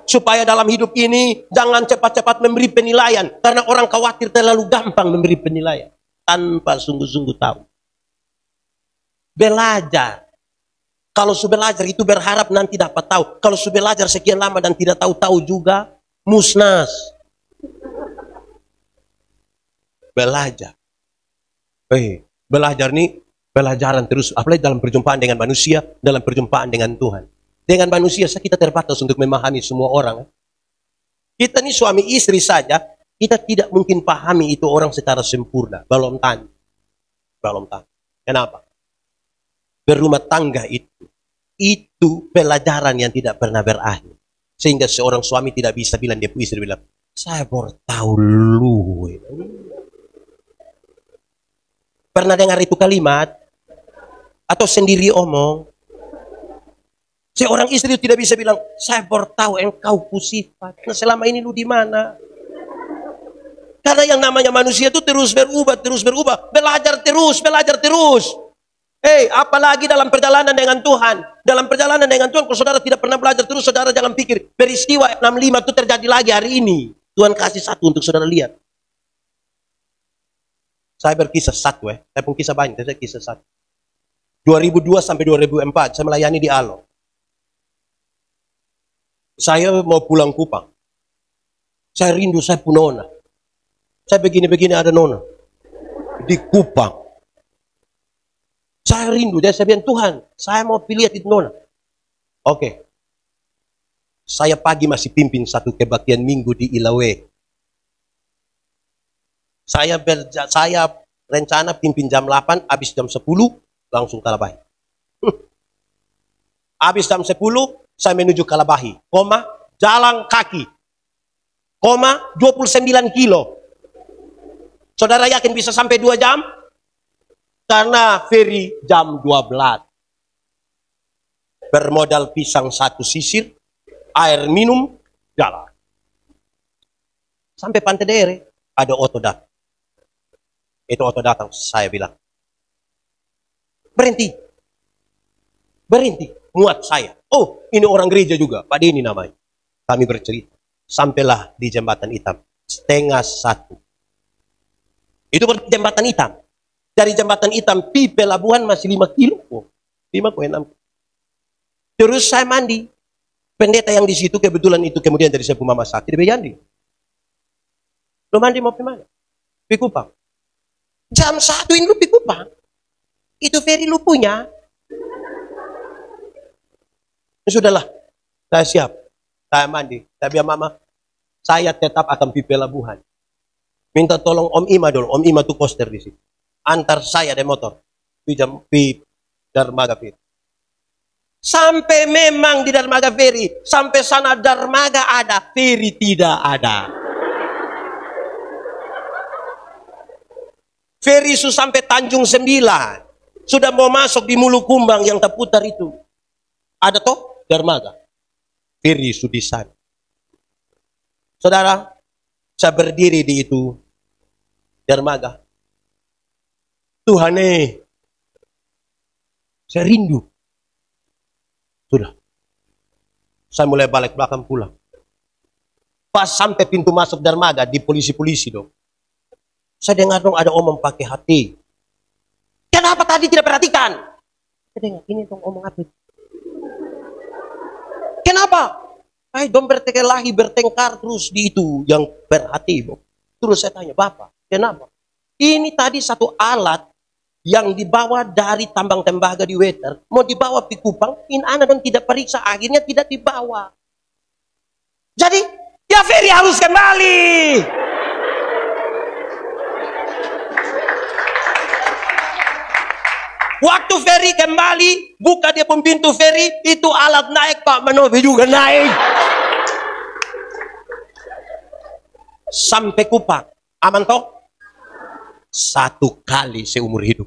Supaya dalam hidup ini, jangan cepat-cepat memberi penilaian. Karena orang khawatir terlalu gampang memberi penilaian. Tanpa sungguh-sungguh tahu. Belajar. Kalau sudah belajar itu berharap nanti dapat tahu. Kalau sudah belajar sekian lama dan tidak tahu-tahu juga, musnas. Belajar. Belajar nih, pelajaran terus. Apalagi dalam perjumpaan dengan manusia, dalam perjumpaan dengan Tuhan. Dengan manusia kita terbatas untuk memahami semua orang. Kita nih suami istri saja, kita tidak mungkin pahami itu orang secara sempurna. Belum tentu. Kenapa? berumah tangga itu pelajaran yang tidak pernah berakhir. Sehingga seorang suami tidak bisa bilang, dia istri bilang, saya baru tahu lu. Pernah dengar itu kalimat? Atau sendiri omong? Seorang istri tidak bisa bilang, saya baru tahu engkau kusifat. Nah, selama ini lu di mana? Karena yang namanya manusia itu terus berubah, terus berubah. Belajar terus, belajar terus. Apalagi dalam perjalanan dengan Tuhan. Dalam perjalanan dengan Tuhan, kalau saudara tidak pernah belajar terus, saudara jangan pikir, peristiwa 65 itu terjadi lagi hari ini. Tuhan kasih satu untuk saudara lihat. Saya berkisah satu saya pun kisah banyak, saya kisah satu. 2002 sampai 2004, saya melayani di Alo. Saya mau pulang Kupang. Saya rindu, saya pun nona. Saya begini-begini ada nona. Di Kupang. Saya rindu, jadi saya bilang, Tuhan, saya mau lihat itu nona. Oke. Saya pagi masih pimpin satu kebaktian minggu di Ilawe. Saya rencana pimpin jam 8, habis jam 10, langsung Kalabahi. Habis jam 10, saya menuju Kalabahi. Jalan kaki. 29 kilo. Saudara yakin bisa sampai 2 jam? Karena ferry jam 12. Bermodal pisang 1 sisir, air minum, jalan. Sampai Pantai Dere, ada oto datang. Itu oto datang, saya bilang, berhenti. Berhenti, muat saya. Oh, ini orang gereja juga, Pak Deni namanya. Kami bercerita. Sampailah di Jembatan Hitam, 12:30. Itu Jembatan Hitam. Dari Jembatan Hitam, pi pelabuhan masih 5 kilo. 5,6. Terus saya mandi. Pendeta yang di situ kebetulan itu kemudian dari saya mama sakit. Dia mandi. Lo mandi mau kemana? Pi Kupang. Jam 1 ini lu pi Kupang. Itu ferry lu punya. Sudahlah, saya siap. Saya mandi. Saya bilang, Mama, saya tetap akan pi pelabuhan. Minta tolong Om Ima dulu. Om Ima tuh poster di situ. Antar saya di motor. Pi Dermaga Ferry. Sampai memang di Dermaga Ferry. Sampai sana Dermaga ada, ferry tidak ada. Ferry su sampai Tanjung 9. Sudah mau masuk di Mulukumbang yang terputar itu. Ada toh dermaga. Ferry su di sana. Saudara, saya berdiri di itu dermaga. Tuhan saya rindu. Sudah. Saya mulai balik belakang pulang. Pas sampai pintu masuk dermaga di polisi-polisi dong. Saya dengar dong ada omong pakai hati. Kenapa tadi tidak perhatikan? Saya dengar ini dong omong apa? Kenapa? Dong bertekelahi bertengkar terus di itu yang berhati. Terus saya tanya, Bapak, kenapa? Ini tadi satu alat yang dibawa dari tambang tembaga di Weter, mau dibawa di Kupang, anak dan tidak periksa, akhirnya tidak dibawa. Jadi, ya ferry harus kembali. Waktu ferry kembali, buka dia pun pintu ferry, itu alat naik Pak Manovi juga naik. Sampai Kupang, aman toh? 1 kali seumur hidup.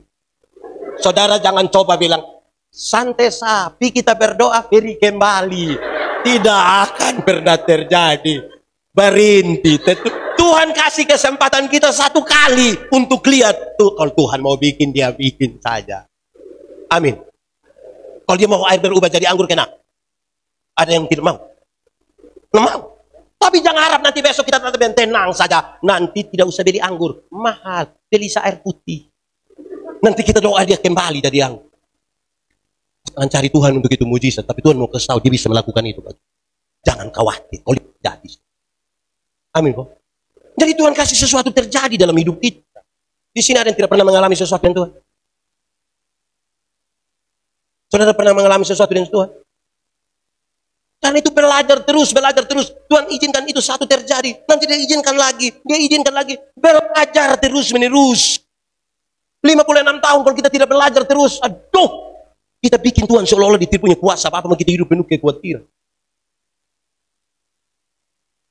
Saudara jangan coba bilang, santai sapi kita berdoa ferry kembali. Tidak akan pernah terjadi. Berhenti. Tuhan kasih kesempatan kita 1 kali untuk lihat. Tuh, kalau Tuhan mau bikin, dia bikin saja. Amin. Kalau dia mau air berubah jadi anggur, kena. Ada yang tidak mau? Nggak mau. Tapi jangan harap nanti besok kita tetap tenang saja. Nanti tidak usah beli anggur. Mahal. Beli air putih. Nanti kita doa dia kembali dari anggur. Jangan cari Tuhan untuk itu mujizat. Tapi Tuhan mau kasih tahu dia bisa melakukan itu. Jangan khawatir. Kalau jadi. Amin kok. Jadi Tuhan kasih sesuatu terjadi dalam hidup kita. Di sini ada yang tidak pernah mengalami sesuatu dengan Tuhan. Saudara pernah mengalami sesuatu dengan Tuhan? Karena itu belajar terus, belajar terus. Tuhan izinkan itu satu terjadi. Nanti dia izinkan lagi. Dia izinkan lagi. Belajar terus menerus. 56 tahun kalau kita tidak belajar terus. Aduh. Kita bikin Tuhan seolah-olah dia punya kuasa, apa-apa kita hidup penuh kekhawatiran.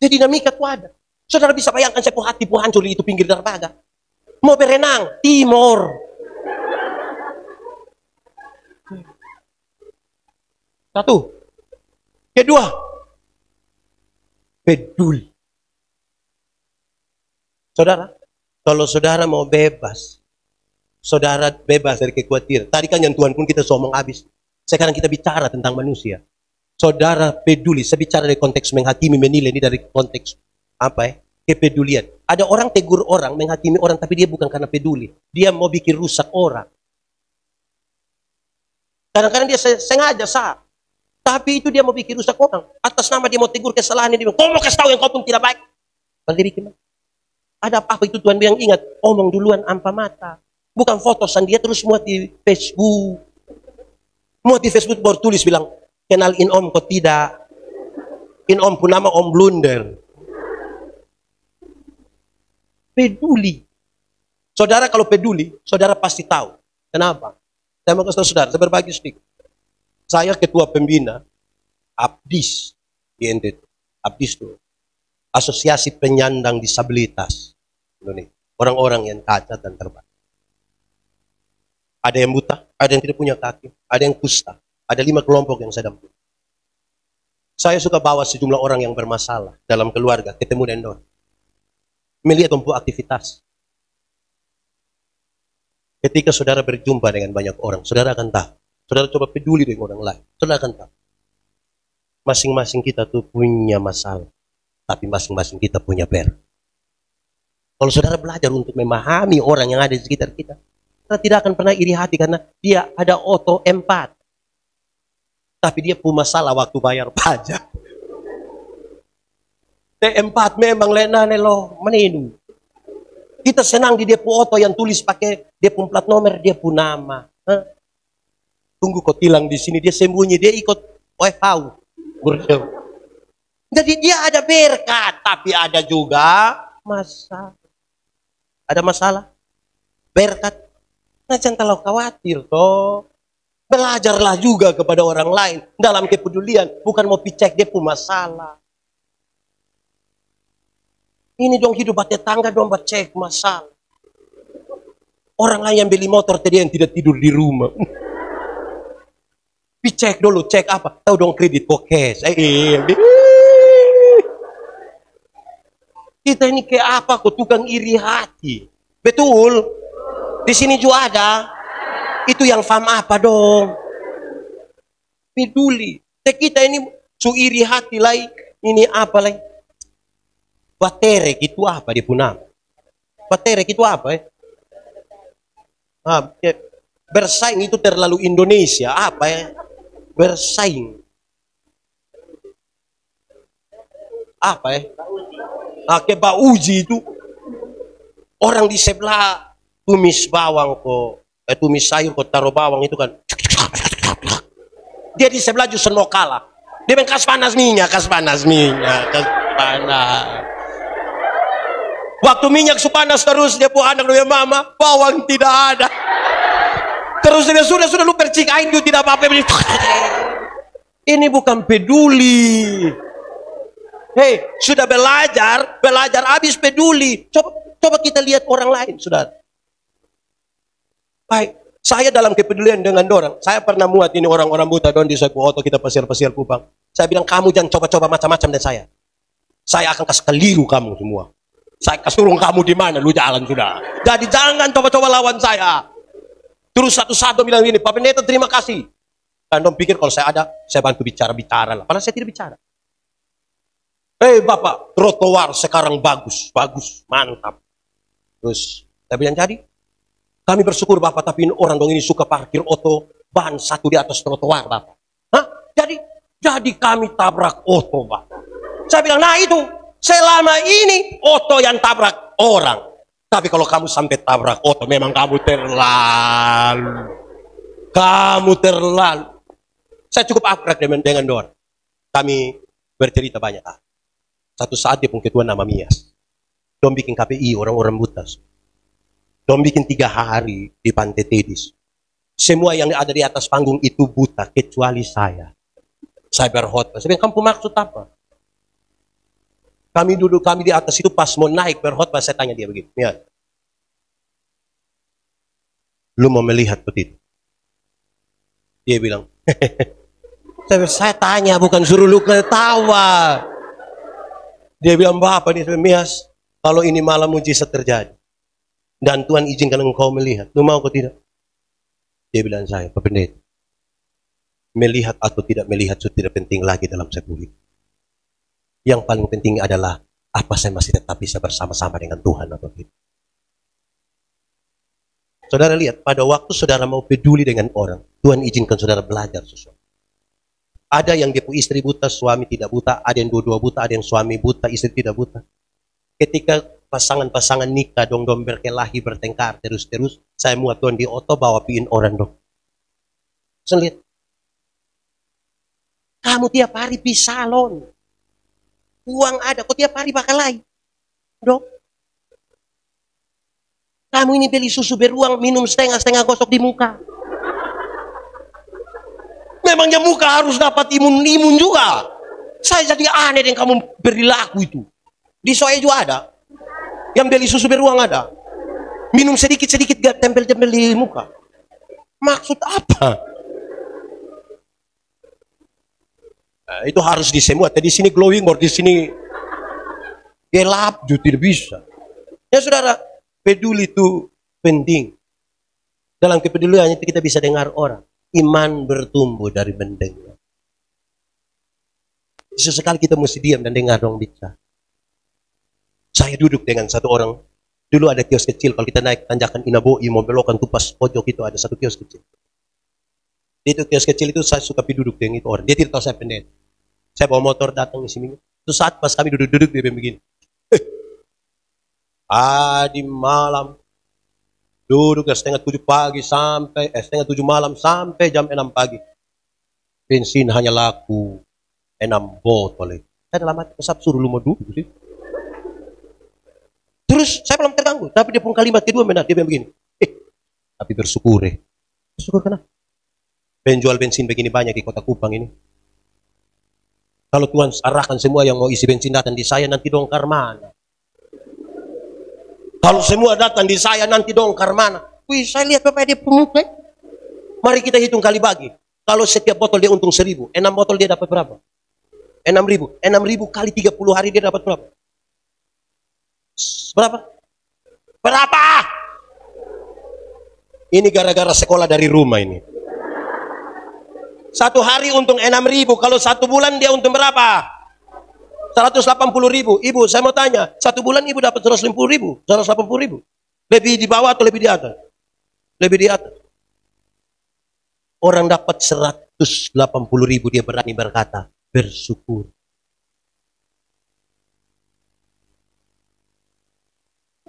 Jadi dinamika itu ada. Saudara bisa bayangkan saya hati hancur di itu pinggir dermaga. Mau berenang, timur. Satu. Kedua, peduli. Saudara, kalau saudara mau bebas, saudara bebas dari kekhawatiran. Tadi kan yang Tuhan pun kita ngomong habis. Sekarang kita bicara tentang manusia. Saudara peduli, saya bicara dari konteks menghakimi, menilai, ini dari konteks apa ya? Kepedulian. Ada orang tegur orang, menghakimi orang, tapi dia bukan karena peduli. Dia mau bikin rusak orang. Kadang-kadang dia sengaja salah. Tapi itu dia mau bikin rusak orang. Atas nama dia mau tegur kesalahan, dia bilang, kau mau kasih tahu yang kau pun tidak baik. Berdiri gimana? Ada apa itu Tuhan bilang, ingat, omong duluan ampa mata. Bukan foto dia terus muat di Facebook. Muat di Facebook baru tulis bilang, kenalin om kok tidak. In om pun nama om blunder. Peduli. Saudara kalau peduli, saudara pasti tahu. Kenapa? Saya mau kasih tahu saudara, saya berbagi sedikit. Saya ketua pembina APDIS di NTT. APDIS itu Asosiasi Penyandang Disabilitas Indonesia. Orang-orang yang cacat dan terbatas. Ada yang buta, ada yang tidak punya kaki, ada yang kusta. Ada 5 kelompok yang saya dampingi. Saya suka bawa sejumlah orang yang bermasalah dalam keluarga, ketemu dan dorong. Melihat tumpu aktivitas. Ketika saudara berjumpa dengan banyak orang, saudara akan tahu. Saudara coba peduli dengan orang lain. Saudara akan tahu. Masing-masing kita tuh punya masalah. Tapi masing-masing kita punya Kalau saudara belajar untuk memahami orang yang ada di sekitar kita, saudara tidak akan pernah iri hati karena dia ada oto empat. Tapi dia punya masalah waktu bayar pajak. T4 memang lenane lo meninu. Kita senang di dia punya oto yang tulis pakai dia punya plat nomor, dia punya nama. Tunggu kau tilang di sini, dia sembunyi, dia ikut WFH. Jadi dia ada berkat, tapi ada juga masalah. Ada masalah. Berkat. Nah, jangan terlalu khawatir toh. Belajarlah juga kepada orang lain dalam kepedulian, bukan mau picek dia punya masalah. Ini dong hidup tetangga dong cek masalah. Orang lain yang beli motor tadi yang tidak tidur di rumah. Dicek dulu, cek apa? Tahu dong kredit kok cash. Kita ini kayak apa kok tukang iri hati. Betul? Di sini juga ada. Itu yang faham apa dong? Peduli. Kita ini su iri hati lagi. Ini apa lagi? Baterek itu apa dia punya? Baterek itu apa ya? Bersaing itu terlalu Indonesia. Apa ya? Bersaing. Apa ya? Kayak uji itu. Orang di sebelah tumis bawang kok. Tumis sayur kok taruh bawang itu kan. Dia di sebelah justru mau kalah. Dia bilang kas panas minyak. Waktu minyak panas terus dia pun anak dia mama, bawang tidak ada. Terus dia sudah lu percik air dia tidak apa-apa. Ini bukan peduli. Hei, sudah belajar habis peduli. Coba kita lihat orang lain, saudara. Baik, saya dalam kepedulian dengan orang. Saya pernah muat ini orang-orang buta don di sebuah auto kita pasir-pasir Kupang. Saya bilang kamu jangan coba-coba macam-macam dari saya. Saya akan kasih keliru kamu semua. Saya kasih turun kamu di mana, lu jalan sudah. Jadi jangan coba-coba lawan saya. Terus satu-satu bilang gini, Pak Pendeta terima kasih. Dan dong pikir kalau saya ada, saya bantu bicara-bicara lah. Padahal saya tidak bicara. Bapak, trotoar sekarang bagus, mantap. Terus saya bilang jadi, kami bersyukur Bapak, tapi orang dong ini suka parkir oto ban satu di atas trotoar Bapak. Hah? Jadi kami tabrak oto Bapak. Saya bilang, nah itu, selama ini oto yang tabrak orang. Tapi kalau kamu sampai tabrak oto, memang kamu terlalu. Saya cukup akrab dengan Dor. Kami bercerita banyak. Satu saat dia pun ketua nama Mias. Dom bikin KPI orang-orang buta. Dom bikin 3 hari di Pantai Tedis. Semua yang ada di atas panggung itu buta, kecuali saya. Saya berkhotbah. Saya bilang, kamu maksud apa? Kami duduk, kami di atas itu pas mau naik berkhotbah, saya tanya dia begini. Ya. Lu mau melihat begitu? Dia bilang, saya tanya, bukan suruh lu ketawa. Dia bilang, Bapak ini, Mias, kalau ini malam mujizat terjadi, dan Tuhan izinkan engkau melihat, lu mau atau tidak? Dia bilang saya, Pak Pendeta, melihat atau tidak melihat itu tidak penting lagi dalam satu hidup. Yang paling penting adalah, apa saya masih tetap bisa bersama-sama dengan Tuhan atau tidak. Saudara lihat, pada waktu saudara mau peduli dengan orang, Tuhan izinkan saudara belajar sesuatu. Ada yang dia istri buta, suami tidak buta, ada yang dua-dua buta, ada yang suami buta, istri tidak buta. Ketika pasangan-pasangan nikah dong berkelahi, bertengkar terus-terus, saya muat Tuhan di oto bawa piin orang dong. Saya lihat, kamu tiap hari pi salon, uang ada, kok tiap hari bakal lain, dong. Kamu ini beli susu beruang, minum setengah-setengah gosok di muka. Memangnya muka harus dapat imun juga. Saya jadi aneh dengan kamu berlaku itu. Di Soe juga ada. Yang beli susu beruang ada. Minum sedikit-sedikit gak tempel-tempel di muka. Maksud apa? Nah, itu harus disemua. Di sini glowing board, di sini gelap juga tidak bisa. Ya saudara, peduli itu penting. Dalam kepeduliannya kita bisa dengar orang. Iman bertumbuh dari mendengar. Sesekali kita mesti diam dan dengar dong bicara. Saya duduk dengan satu orang. Dulu ada kios kecil, kalau kita naik tanjakan Inaboi, mau belokan tupas pojok itu ada satu kios kecil. Itu kios kecil itu saya suka duduk dengan itu orang. Dia tidak tahu saya pendeta. Saya bawa motor datang di sini. Itu saat pas kami duduk-duduk dia begini. Di malam duduk setengah 7 pagi sampai setengah 7 malam sampai jam 6 pagi. Bensin hanya laku 6 botol. Saya dalam hati kesap suruh lu mau duduk sih. Terus saya belum terganggu, tapi dia pun kalimat kedua benar, dia bilang begini. Tapi bersyukur Bersyukur kenapa? Penjual bensin begini banyak di kota Kupang ini. Kalau Tuhan arahkan semua yang mau isi bensin datang di saya, nanti dongkar mana? Kalau semua datang di saya, nanti dongkar mana? Wih, saya lihat Bapak dia pemuka. Mari kita hitung kali bagi. Kalau setiap botol dia untung 1.000, 6 botol dia dapat berapa? 6.000. 6.000 kali 30 hari dia dapat berapa? Berapa? Berapa? Ini gara-gara sekolah dari rumah ini. Satu hari untung 6.000. Kalau satu bulan dia untung berapa? 180.000. Ibu, saya mau tanya, satu bulan ibu dapat 150.000, 180.000. Lebih di bawah atau lebih di atas? Lebih di atas. Orang dapat 180.000 dia berani berkata bersyukur.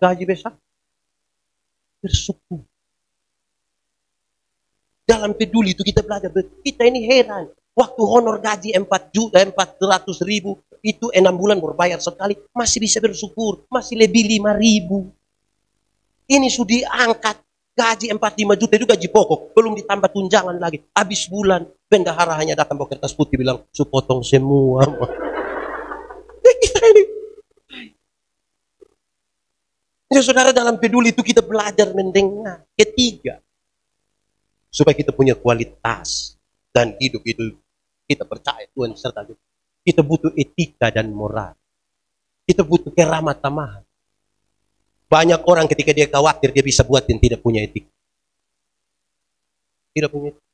Gaji besar, bersyukur. Dalam peduli itu kita belajar. Kita ini heran. Waktu honor gaji 400.000 itu 6 bulan berbayar sekali, masih bisa bersyukur, masih lebih 5.000. Ini sudah diangkat gaji 45 juta itu gaji pokok, belum ditambah tunjangan lagi. Habis bulan, bendahara hanya datang bawa kertas putih bilang, "Su potong semua." Kita ini. Ya saudara, dalam peduli itu kita belajar mendengar. Ketiga, supaya kita punya kualitas dan hidup itu kita percaya Tuhan serta kita. Kita butuh etika dan moral. Kita butuh keramat tamahan. Banyak orang ketika dia khawatir dia bisa buat yang tidak punya etika. Tidak punya etika.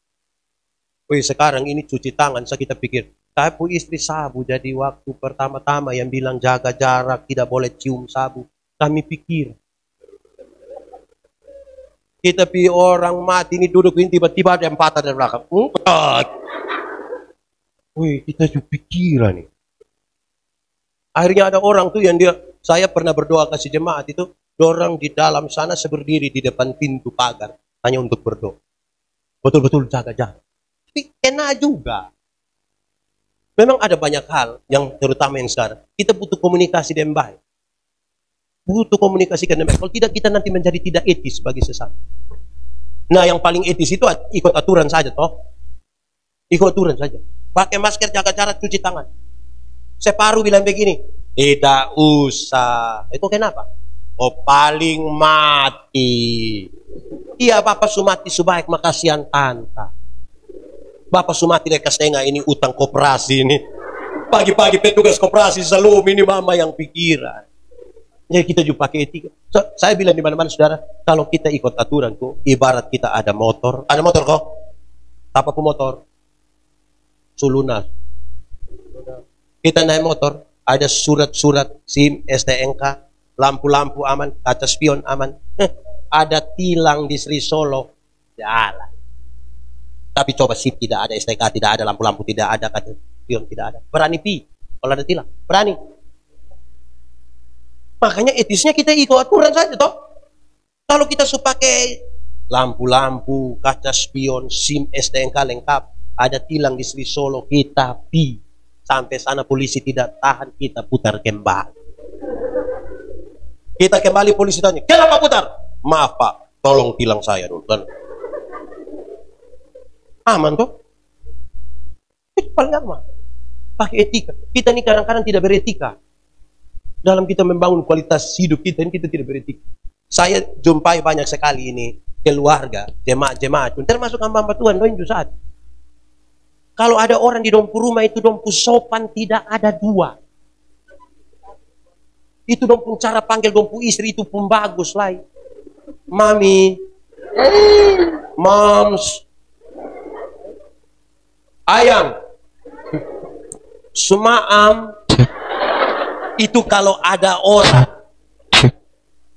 Wih, sekarang ini cuci tangan, saya kita pikir, tapi istri sabu jadi waktu pertama-tama yang bilang jaga jarak, tidak boleh cium sabu. Kami pikir kita pi orang mati ini duduk ini tiba-tiba ada yang patah dari belakang. Wih, kita juga pikiran nih. Akhirnya ada orang tuh yang saya pernah berdoa kasih jemaat itu, dorang di dalam sana berdiri di depan pintu pagar hanya untuk berdoa. Betul-betul jaga jarak. Tapi enak juga. Memang ada banyak hal yang terutama yang sekarang kita butuh komunikasi dengan baik. Butuh komunikasi dengan baik. Kalau tidak kita nanti menjadi tidak etis bagi sesama. Nah, yang paling etis itu ikut aturan saja, toh. Ikut aturan saja. Pakai masker, jaga jarak, cuci tangan. Separuh bilang begini, tidak usah. Itu kenapa? Oh, paling mati. Iya, Bapak Sumati sebaik makasihan tanta. Bapak Sumati lekas tengah ini utang koperasi ini. Pagi-pagi petugas koperasi selalu ini mama yang pikiran. Jadi kita juga pakai etika. Saya bilang di mana-mana saudara, kalau kita ikut aturan tuh, ibarat kita ada motor kok. Apa pun motor? Sulunas. Kita naik motor, ada surat-surat SIM, STNK, lampu-lampu aman, kaca spion aman. Ada tilang di Sri Solo, jalan. Tapi coba SIM tidak ada, STNK tidak ada, lampu-lampu tidak ada, kaca spion tidak ada. Berani pi, kalau ada tilang, berani. Makanya etisnya kita ikut aturan saja toh. Kalau kita suka pakai lampu-lampu, kaca spion, SIM, STNK lengkap, ada tilang di Sri Solo, kita pi. Sampai sana polisi tidak tahan, kita putar kembali. Kita kembali, polisi tanya, kenapa putar? Maaf Pak, tolong tilang saya dulu. Aman toh? Itu paling aman. Pakai etika. Kita ini kadang-kadang tidak beretika. Dalam kita membangun kualitas hidup kita ini, kita tidak beretika. Saya jumpai banyak sekali ini keluarga, jemaat-jemaat, termasuk hamba-hamba Tuhan, doain saat. Kalau ada orang di dompu rumah itu dompu sopan tidak ada dua. Itu dompu cara panggil dompu istri itu pun bagus lah. Mami, moms, ayang, sumaam. Itu kalau ada orang.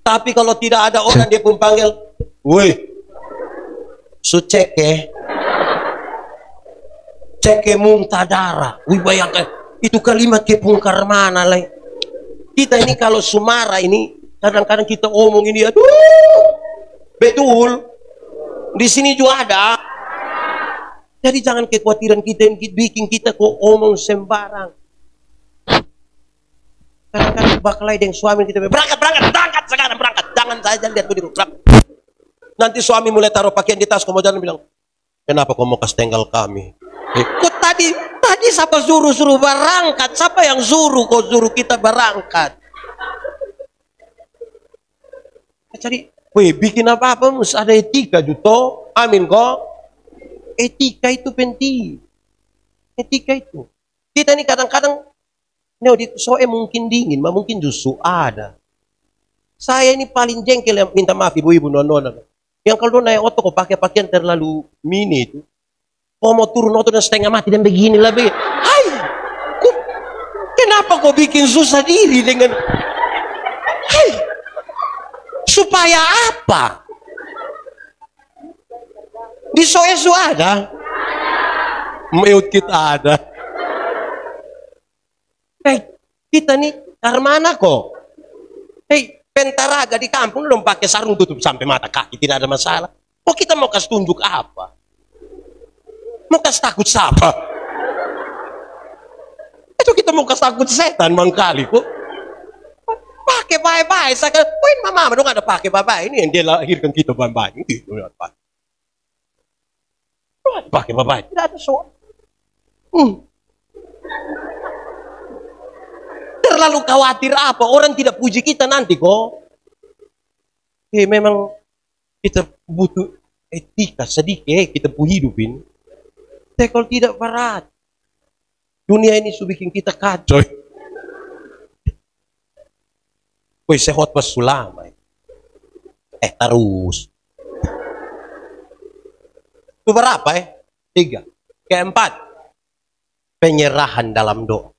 Tapi kalau tidak ada orang, dia pun panggil, woi, suceke, ceke muntah darah. Wih, bayangkan, itu kalimat kepungkar mana lah. Kita ini kalau sumara ini, kadang-kadang kita omong ini, aduh, betul. Di sini juga ada. Jadi jangan kekhawatiran kita yang bikin kita kok omong sembarang. Kadang-kadang baklai dengan suami kita berangkat sekarang, berangkat. Jangan saja lihat begitu. Nanti suami mulai taruh pakaian di tas, kamu jalan bilang, kenapa kamu mau tinggal kami? Kok tadi siapa suruh berangkat? Siapa yang suruh kok suruh kita berangkat? Jadi, bikin apa-apa mesti ada etika juto. Amin kok. Etika itu penting. Etika itu. Kita ini kadang-kadang mungkin dingin, mungkin justru ada. Saya ini paling jengkel yang minta maaf ibu-ibu nona. Yang kalau naik otot kok pakai pakaian terlalu mini itu, kok mau turun otot dan setengah mati dan begini lah begini. Hai, kenapa kau bikin susah diri dengan? Hai, supaya apa? Di Soesu ada, meut kita ada. Hei, kita nih karmana kok. Hei, pentaraga di kampung belum pakai sarung tutup sampai mata kaki, tidak ada masalah. Kok kita mau kasih tunjuk apa? Mau kasih takut siapa? Itu kita mau kasih takut setan mangkali kok. Pakai baik-baik. Saya kata, poin mama dong ada pakai baik-baik. Ini yang dia lahirkan kita baik-baik. Gitu, pakai baik-baik. Tidak ada soal. Terlalu khawatir apa? Orang tidak puji kita nanti kok. Memang kita butuh etika sedikit kita hidupin. Tapi kalau tidak berat. Dunia ini sudah bikin kita kacau. Woi, sehat pas sulama. Terus. Itu berapa 3. Keempat. Penyerahan dalam doa.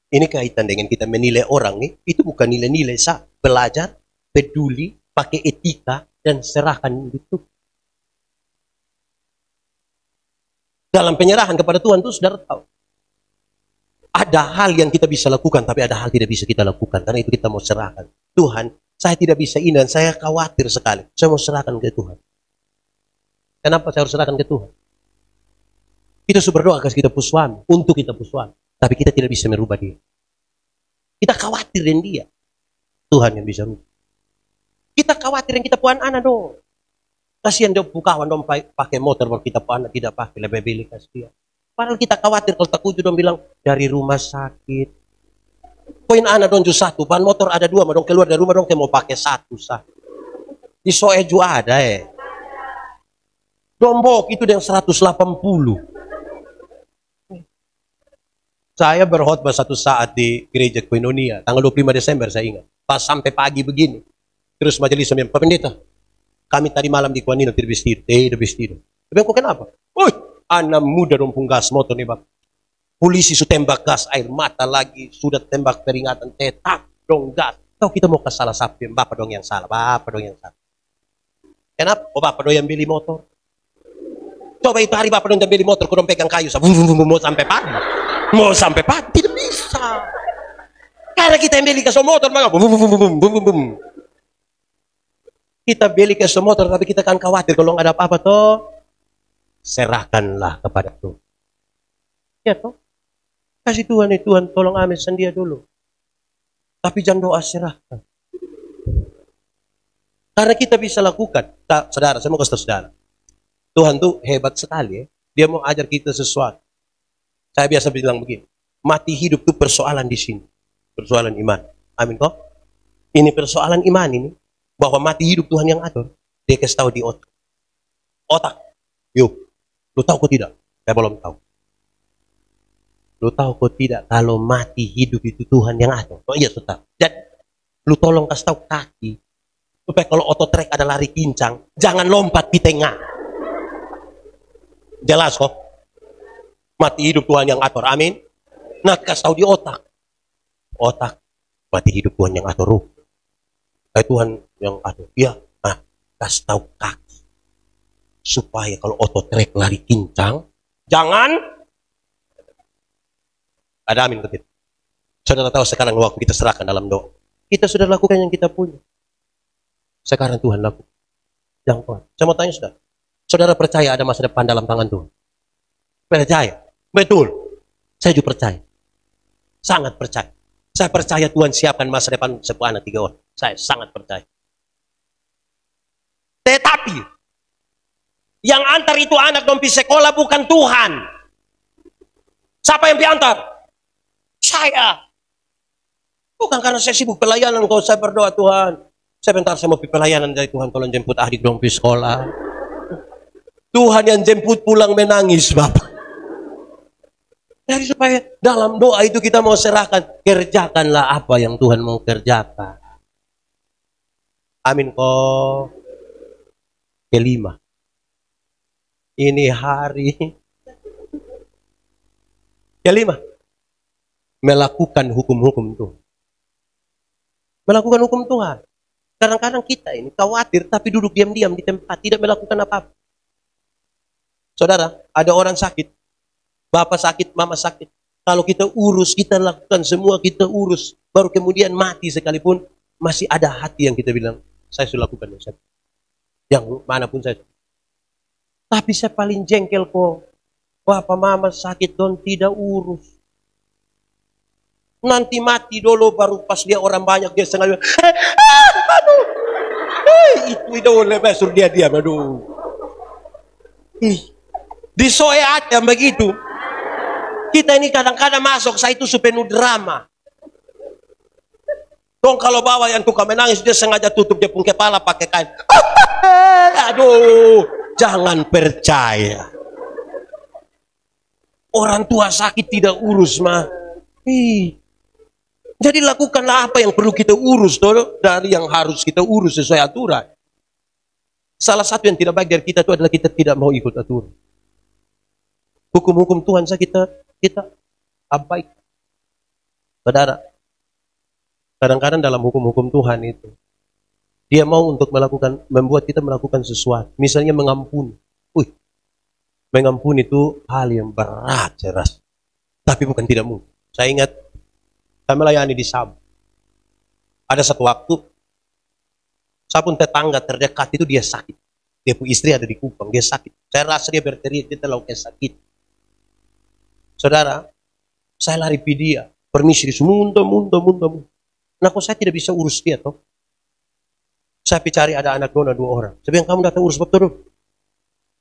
Ini kaitan dengan kita menilai orang nih, itu bukan nilai-nilai belajar, peduli, pakai etika, dan serahkan itu. Dalam penyerahan kepada Tuhan itu saudara tahu. Ada hal yang kita bisa lakukan, tapi ada hal tidak bisa kita lakukan. Karena itu kita mau serahkan. Tuhan, saya tidak bisa ini dan saya khawatir sekali. Saya mau serahkan ke Tuhan. Kenapa saya harus serahkan ke Tuhan? Kita sudah berdoa kasih kita suami, untuk kita suami. Tapi kita tidak bisa merubah dia. Kita khawatir dengan dia. Tuhan yang bisa rubah. Kita khawatir dengan kita puan anak dong. Kasihan dong kawan dong pakai motor, kalau kita anak tidak pakai, lebih beli kasihan. Padahal kita khawatir kalau takut dong bilang dari rumah sakit. Poin anak dong satu, ban motor ada dua, dong keluar dari rumah dong mau pakai satu sah. Di Soeju ada Dombok itu yang 180. Saya berkhotbah satu saat di gereja Koinonia, tanggal 25 Desember saya ingat. Pas sampai pagi begini. Terus majelis sampai, Pak Pendeta, kami tadi malam di Kuanino tidak vestido. Tapi aku kenapa? Woi, anak muda dong gas motor nih bang. Polisi su tembak gas air mata lagi, sudah tembak peringatan, tetap dong gas. Tahu kita mau ke salah sapi, bapak dong yang salah, Kenapa? Oh bapak dong yang beli motor. Coba itu hari bapak dong yang beli motor, kurang pegang kayu, mau sampai pagi. Mau sampai pagi, tidak bisa. Karena kita yang beli ke motor, bum. Kita beli ke motor, tapi kita kan khawatir kalau nggak ada apa-apa toh, serahkanlah kepada Tuhan. Ya toh, kasih Tuhan tolong amin sendia dulu. Tapi jangan doa serahkan. Karena kita bisa lakukan. Saudara, saya mau kasih tahu saudara. Tuhan tuh hebat sekali. Dia mau ajar kita sesuatu. Saya biasa bilang begini. Mati hidup tuh persoalan di sini. Persoalan iman. Amin kok? Ini persoalan iman ini. Bahwa mati hidup Tuhan yang atur. Dia kasih tahu di otak. Otak. Yuk. Lu tahu kok tidak? Saya belum tahu. Lu tahu kok tidak kalau mati hidup itu Tuhan yang atur? Oh iya sudah. Jadi lu tolong kasih tahu kaki. Supaya kalau ototrek ada lari kincang, jangan lompat di tengah. Jelas kok? Mati hidup Tuhan yang atur. Amin. Nah kasih tahu di otak. Otak. Mati hidup Tuhan yang atur. Tuhan yang atur. Iya. Nah kasih tahu kaki. Supaya kalau ototrek lari kincang, jangan ada amin ketika. Saudara tahu sekarang waktu kita serahkan dalam doa. Kita sudah lakukan yang kita punya. Sekarang Tuhan lakukan. Yang Tuhan. Saya mau tanya saudara. Saudara percaya ada masa depan dalam tangan Tuhan? Percaya? Betul. Saya juga percaya. Sangat percaya. Saya percaya Tuhan siapkan masa depan sebuah anak 3 orang. Saya sangat percaya. Tetapi yang antar itu anak dompi sekolah bukan Tuhan. Siapa yang diantar? Saya. Bukan karena saya sibuk pelayanan, kalau saya berdoa Tuhan. Sebentar saya mau pelayanan dari Tuhan, tolong jemput adik dompi sekolah. Tuhan yang jemput pulang menangis Bapak. Jadi supaya dalam doa itu kita mau serahkan, kerjakanlah apa yang Tuhan mau kerjakan. Amin kok. Kelima. Ini hari kelima. Melakukan hukum-hukum Tuhan. Melakukan hukum Tuhan. Kadang-kadang kita ini khawatir tapi duduk diam-diam di tempat, tidak melakukan apa-apa. Saudara, ada orang sakit. Bapak sakit, mama sakit. Kalau kita urus, kita lakukan semua, kita urus. Baru kemudian mati sekalipun, masih ada hati yang kita bilang, saya sudah lakukan yang manapun saya. Tapi saya paling jengkel kok. Bapak mama sakit, don tidak urus. Nanti mati dulu, baru pas dia orang banyak, dia sengaja. Aduh. Itu lebih suruh dia diam, aduh. Di soeat yang begitu. Kita ini kadang-kadang masuk, saya itu penuh drama. Dong kalau bawa yang tukang menangis, dia sengaja tutup dia pun kepala pakai kain. Aduh, jangan percaya. Orang tua sakit tidak urus mah. Jadi lakukanlah apa yang perlu kita urus dari yang harus kita urus sesuai aturan. Salah satu yang tidak baik dari kita itu adalah kita tidak mau ikut aturan. Hukum-hukum Tuhan saja kita abaikan. Saudara, kadang-kadang dalam hukum-hukum Tuhan itu, dia mau untuk membuat kita melakukan sesuatu. Misalnya mengampuni. Mengampuni itu hal yang berat, jelas. Tapi bukan tidak mungkin. Saya ingat, saya melayani di Sabah. Ada satu waktu, saya pun tetangga terdekat itu dia sakit. Dia pun istri ada di Kupang, dia sakit. Saya rasa dia berteriak, dia terlalu sakit. Saudara, saya lari pi dia, permisi di mundur. Nah kok saya tidak bisa urus dia toh? Saya cari ada anak nona 2 orang. Saya bilang, kamu datang urus betul.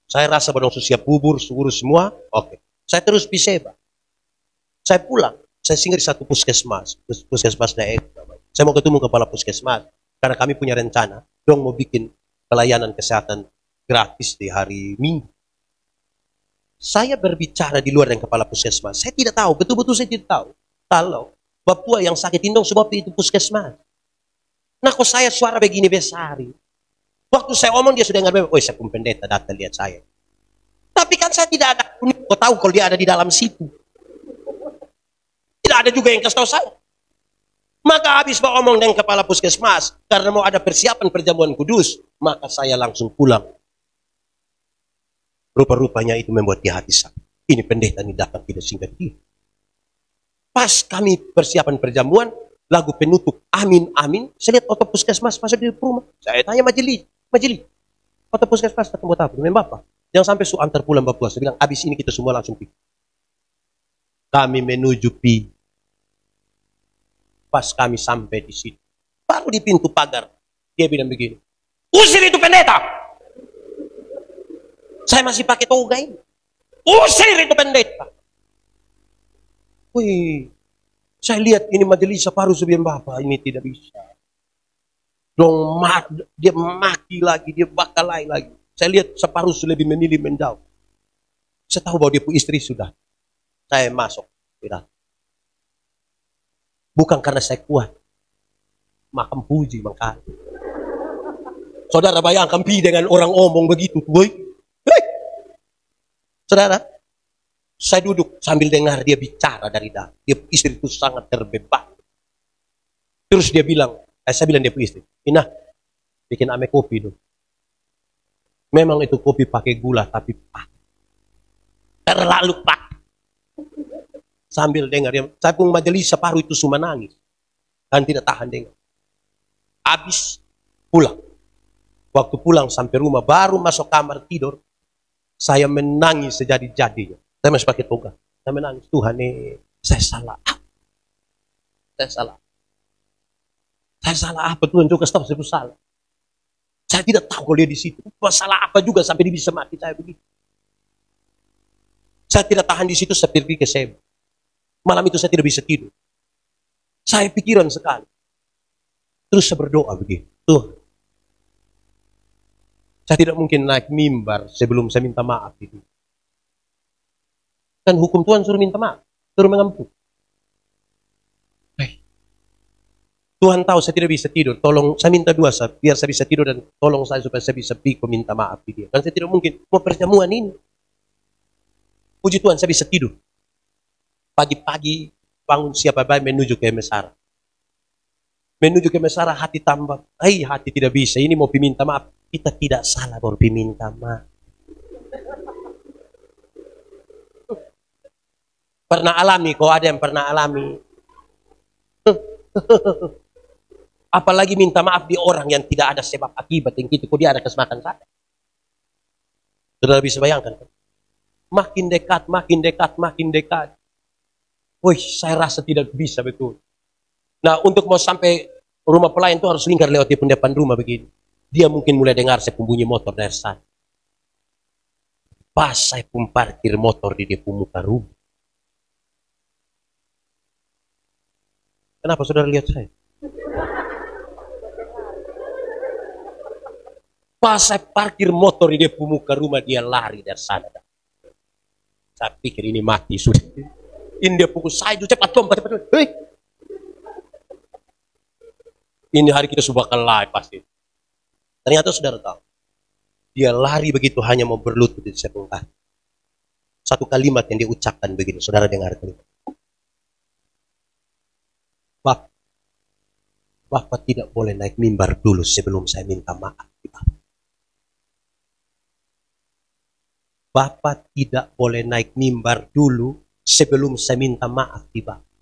Saya rasa badong siap bubur, urus semua. Oke. Saya terus piseba. Saya pulang. Saya singgah di satu puskesmas daerah. Saya mau ketemu kepala puskesmas. Karena kami punya rencana. Dong mau bikin pelayanan kesehatan gratis di hari Minggu. Saya berbicara di luar dengan kepala puskesmas. Saya tidak tahu, betul-betul saya tidak tahu. Kalau Papua yang sakit indong semua itu puskesmas. Nah kok saya suara begini besar. Waktu saya omong dia sudah dengar, oh saya pun pendeta datang lihat saya. Tapi kan saya tidak ada, kau tahu kalau dia ada di dalam situ. Tidak ada juga yang kasih tahu saya. Maka habis mau omong dengan kepala puskesmas, karena mau ada persiapan perjamuan kudus, maka saya langsung pulang. Rupa-rupanya itu membuat dia hati sakit. Ini pendeta ini datang tidak singgah dia. Pas kami persiapan perjamuan, lagu penutup amin amin, saya lihat otot puskesmas masuk di rumah. Saya tanya majelis, otot puskesmas ketemu apa? Dengan Bapak. Jangan sampai antar pulang Bapak. Saya bilang, abis ini kita semua langsung pergi. Kami menuju pi. Pas kami sampai di situ, baru di pintu pagar, dia bilang begini, usir itu pendeta. Saya masih pakai toga ini. Usir itu pendeta. Wih, saya lihat ini majelis separuh sebelum Bapak, ini tidak bisa. Dia maki lagi, dia bakalai lagi. Saya lihat separuh lebih memilih menjauh. Saya tahu bahwa dia pun istri sudah. Saya masuk. Tidak. Bukan karena saya kuat. Makan puji, makanya. Saudara bayangkan pi dengan orang omong begitu. Woy. Saudara, saya duduk sambil dengar dia bicara dari dalam. Dia istri itu sangat terbebas. Terus dia bilang, saya bilang dia istri, Ina, bikin ame kopi dulu. Memang itu kopi pakai gula, tapi pahit. Terlalu pahit. Sambil dengar, saya pun majelis separuh itu semua nangis. Dan tidak tahan dengar. Habis pulang. Waktu pulang sampai rumah, baru masuk kamar tidur, saya menangis sejadi-jadinya. Saya masih pakai toga. Saya menangis, Tuhan saya salah. Saya salah. Saya salah apa Tuhan juga stop saya salah. Saya tidak tahu kalau dia di situ. Masalah apa juga sampai dia bisa mati saya begitu. Saya tidak tahan di situ, saya pergi ke Seba. Malam itu saya tidak bisa tidur. Saya pikiran sekali. Terus saya berdoa begitu. Tuhan, saya tidak mungkin naik mimbar sebelum saya minta maaf itu. Kan hukum Tuhan suruh minta maaf, suruh mengampuni. Tuhan tahu saya tidak bisa tidur. Tolong saya minta doa biar saya bisa tidur dan tolong saya supaya saya bisa pergi minta maaf di dia. Kan saya tidak mungkin mau perjamuan ini. Puji Tuhan saya bisa tidur. Pagi-pagi bangun siapa baik menuju ke Mesara. Menuju ke Mesara hati tambah. Hati tidak bisa. Ini mau minta maaf. Kita tidak salah baru minta maaf. Pernah alami, kok ada yang pernah alami. Apalagi minta maaf di orang yang tidak ada sebab akibat yang gitu, kok dia ada kesempatan saya. Saudara bisa bayangkan kan? Makin dekat, makin dekat, makin dekat. Wih, saya rasa tidak bisa betul. Nah, untuk mau sampai rumah pelayan itu harus lingkar lewat di depan rumah begini. Dia mungkin mulai dengar saya bunyi motor dari sana. Pas saya pun parkir motor di depan muka rumah. Kenapa saudara lihat saya? Pas saya parkir motor di depan muka rumah, dia lari dari sana. Saya pikir ini mati sudah. Ini dia pukul saya, cepat. Hei. Ini hari kita sudah bakal live pasti. Ternyata saudara tahu. Dia lari begitu hanya mau berlutut di depan kaki. Satu kalimat yang dia ucapkan begini, saudara dengar kalimat. Bapak tidak boleh naik mimbar dulu sebelum saya minta maaf. Bapak tidak boleh naik mimbar dulu sebelum saya minta maaf di Bapak.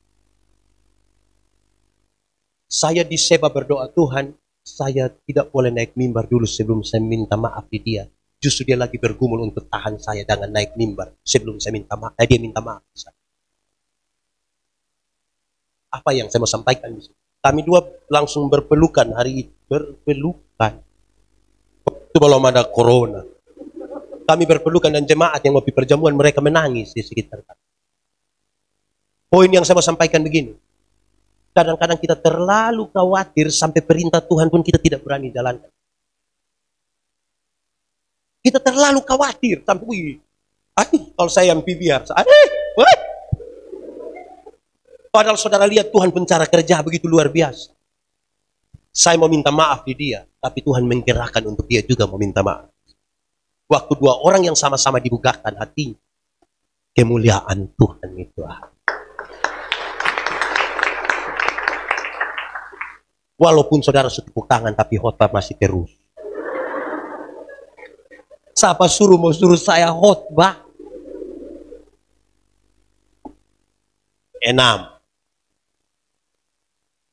Saya di Seba berdoa, Tuhan, saya tidak boleh naik mimbar dulu sebelum saya minta maaf di dia. Justru dia lagi bergumul untuk tahan saya jangan naik mimbar sebelum saya minta maaf. Dia minta maaf. Apa yang saya mau sampaikan di sini? Kami dua langsung berpelukan hari itu. Berpelukan. Itu belum ada corona. Kami berpelukan dan jemaat yang mau perjamuan mereka menangis di sekitar kami. Poin yang saya mau sampaikan begini. Kadang-kadang kita terlalu khawatir sampai perintah Tuhan pun kita tidak berani jalankan. Kita terlalu khawatir sampai, kalau saya yang biar, padahal saudara lihat Tuhan pun cara kerja begitu luar biasa. Saya mau minta maaf di dia, tapi Tuhan menggerakkan untuk dia juga mau minta maaf. Waktu dua orang yang sama-sama dibukakan hatinya, kemuliaan Tuhan itu ada. Walaupun saudara setepuk tangan, tapi khotbah masih terus. Siapa mau suruh saya khotbah? 6.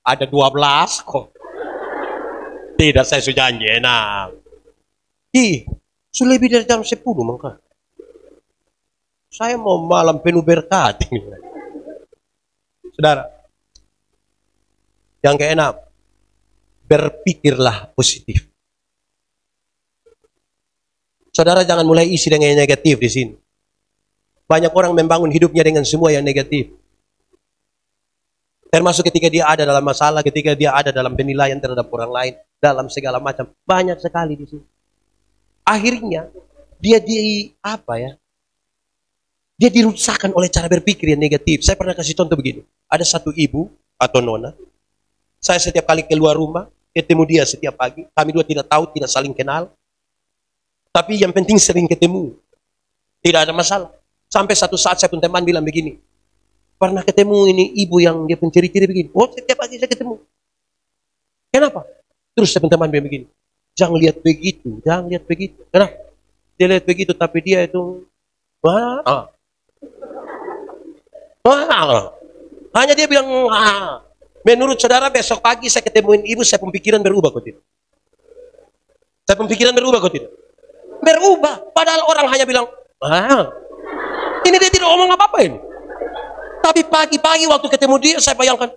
Ada 12 kok. Tidak, saya sudah janji 6. Sudah lebih dari jam 10 maka. Saya mau malam penuh berkat. Saudara, yang ke-6, berpikirlah positif. Saudara jangan mulai isi dengan yang negatif di sini. Banyak orang membangun hidupnya dengan semua yang negatif. Termasuk ketika dia ada dalam masalah, ketika dia ada dalam penilaian terhadap orang lain, dalam segala macam. Banyak sekali di sini. Akhirnya, dia dirusakkan oleh cara berpikir yang negatif. Saya pernah kasih contoh begini. Ada satu ibu atau nona. Saya setiap kali keluar rumah, ketemu dia setiap pagi. Kami dua tidak tahu, tidak saling kenal. Tapi yang penting sering ketemu. Tidak ada masalah. Sampai satu saat saya pun teman bilang begini. Pernah ketemu ini ibu yang dia pun ciri-ciri begini. Oh, setiap pagi saya ketemu. Kenapa? Terus saya pun teman bilang begini. Jangan lihat begitu, jangan lihat begitu. Kenapa? Dia lihat begitu, tapi dia itu hanya dia bilang menurut saudara besok pagi saya ketemuin ibu, saya pemikiran berubah kok tidak? Saya pemikiran berubah kok tidak? Berubah. Padahal orang hanya bilang, ini dia tidak ngomong apa-apa ini. Tapi pagi-pagi waktu ketemu dia, saya bayangkan.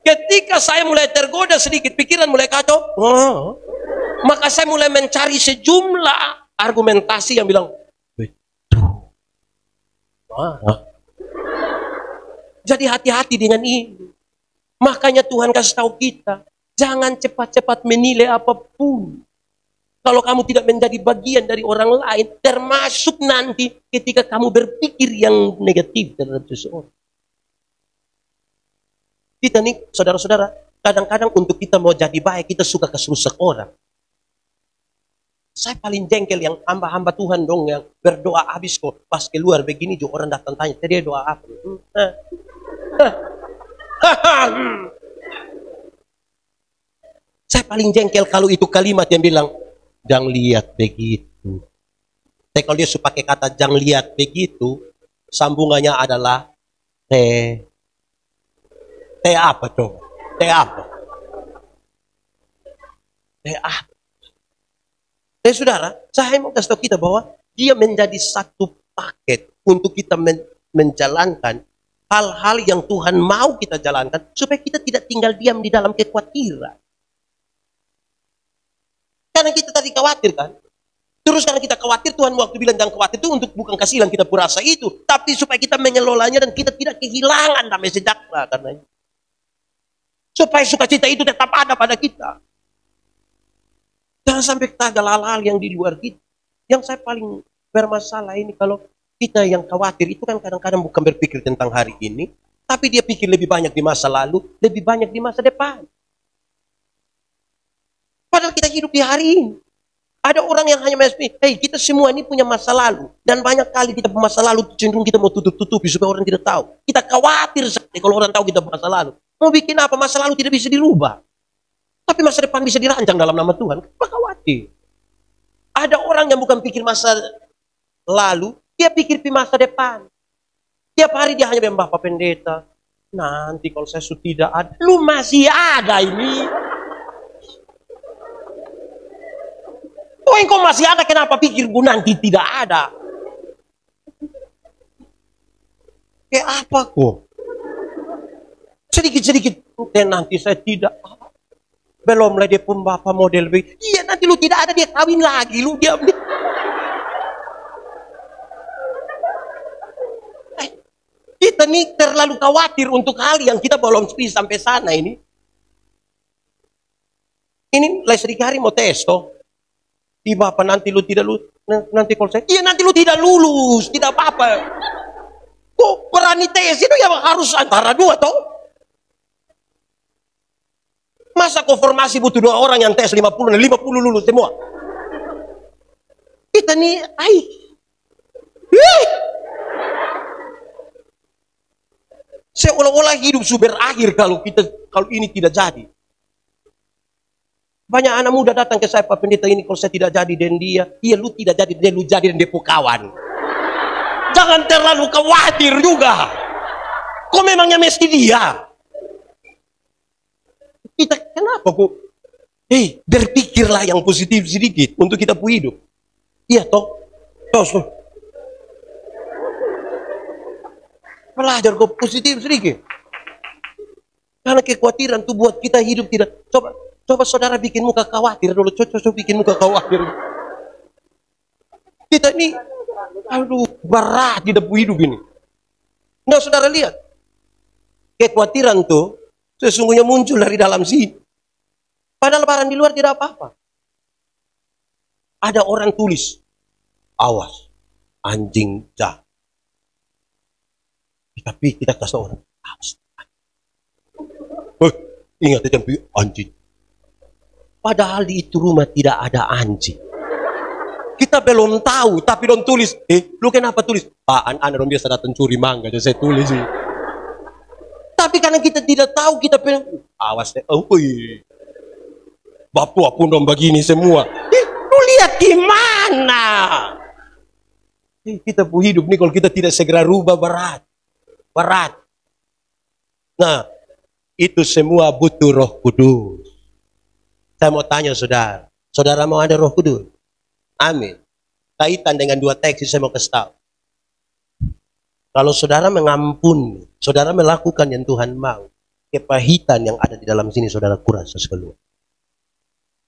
Ketika saya mulai tergoda sedikit, pikiran mulai kacau. Maka saya mulai mencari sejumlah argumentasi yang bilang, betul. Jadi hati-hati dengan ini. Makanya Tuhan kasih tahu kita, jangan cepat-cepat menilai apapun. Kalau kamu tidak menjadi bagian dari orang lain, termasuk nanti ketika kamu berpikir yang negatif terhadap seseorang. Kita nih, saudara-saudara, kadang-kadang untuk kita mau jadi baik, kita suka kerusak orang. Saya paling jengkel yang hamba-hamba Tuhan dong, yang berdoa habis kok. Pas keluar begini, juga orang datang tanya, tadi doa apa? Saya paling jengkel kalau itu kalimat yang bilang, jangan lihat begitu. Tapi kalau dia pakai kata jangan lihat begitu, sambungannya adalah T apa coba? T apa? T apa? Saudara, saya mau kasih tahu kita bahwa dia menjadi satu paket untuk kita menjalankan hal-hal yang Tuhan mau kita jalankan supaya kita tidak tinggal diam di dalam kekhawatiran. Karena kita tadi khawatir kan. Terus karena kita khawatir, Tuhan waktu bilang jangan khawatir itu untuk bukan kasihan kita purasa itu. Tapi supaya kita mengelolanya dan kita tidak kehilangan damai sejahtera karenanya. Supaya sukacita itu tetap ada pada kita. Jangan sampai kita ada hal-hal yang di luar kita. Yang saya paling bermasalah ini kalau kita yang khawatir itu kan kadang-kadang bukan berpikir tentang hari ini. Tapi dia pikir lebih banyak di masa lalu, lebih banyak di masa depan. Padahal kita hidup di hari ini. Ada orang yang hanya kita semua ini punya masa lalu. Dan banyak kali kita masa lalu cenderung kita mau tutup-tutupi supaya orang tidak tahu. Kita khawatir sekali kalau orang tahu kita masa lalu. Mau bikin apa? Masa lalu tidak bisa dirubah. Tapi masa depan bisa dirancang dalam nama Tuhan. Kenapa khawatir? Ada orang yang bukan pikir masa lalu, dia pikir masa depan. Tiap hari dia hanya bilang, Bapak Pendeta, nanti kalau saya sudah tidak ada, lu masih ada ini. Oh, engkau masih ada, kenapa pikir gue nanti tidak ada? Kayak apa kok? Sedikit-sedikit. Nanti saya tidak. Belum lah dia pun bapak model begitu. Iya, nanti lu tidak ada, dia kawin lagi. Lu diam. Kita nih terlalu khawatir untuk hal yang kita belum sampai sana ini. Ini listrik hari mau tes toh. Di bapak nanti lu tidak lulus. Nanti kalau saya, iya nanti lu tidak lulus, tidak apa-apa. Kok berani tes itu ya harus antara dua toh. Masa konfirmasi butuh 2 orang yang tes 50 dan 50 lulus semua. Kita nih, seolah-olah hidup berakhir kalau ini tidak jadi. Banyak anak muda datang ke saya, Pak Pendeta, ini kalau saya tidak jadi dan dia, iya lu tidak jadi, dia lu jadi dan dia kawan. Jangan terlalu khawatir juga. Kok memangnya mesti dia? Kita kenapa kok? Berpikirlah yang positif sedikit untuk kita hidup. Iya toh. Toh. Belajar kok positif sedikit. Karena kekhawatiran itu buat kita hidup tidak. Coba saudara bikin muka khawatir dulu. Coba bikin muka khawatir. Kita ini, berat tidak hidup ini. Nah saudara lihat. Kekhawatiran tuh sesungguhnya muncul dari dalam sini. Padahal barang di luar tidak apa-apa. Ada orang tulis, awas, anjing jahat. Tapi kita kasih orang, awas. Ingat itu anjing. Padahal di itu rumah tidak ada anjing. Kita belum tahu, tapi dong tulis. Lu kenapa tulis? Pak, anak dong biasa datang curi mangga, jadi saya tulis sih. Tapi karena kita tidak tahu, kita bilang, awas deh, bapak pun dong begini semua. Lu lihat gimana? Kita hidup nih kalau kita tidak segera rubah berat. Nah, itu semua butuh Roh Kudus. Saya mau tanya saudara mau ada Roh Kudus? Amin. Kaitan dengan 2 teks saya mau kasih tahu. Kalau saudara mengampuni, saudara melakukan yang Tuhan mau, kepahitan yang ada di dalam sini saudara kuras keluar.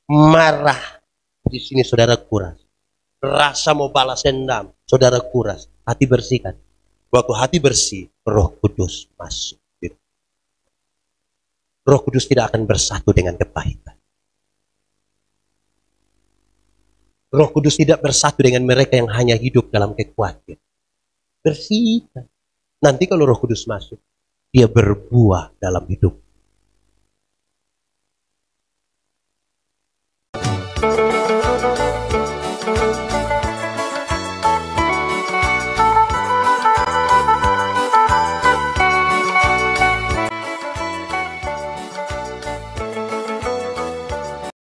Marah di sini saudara kuras. Rasa mau balas dendam, saudara kuras. Hati bersihkan. Waktu hati bersih, Roh Kudus masuk. Roh Kudus tidak akan bersatu dengan kepahitan. Roh Kudus tidak bersatu dengan mereka yang hanya hidup dalam kekhawatiran. Bersihkan. Nanti kalau Roh Kudus masuk, dia berbuah dalam hidup.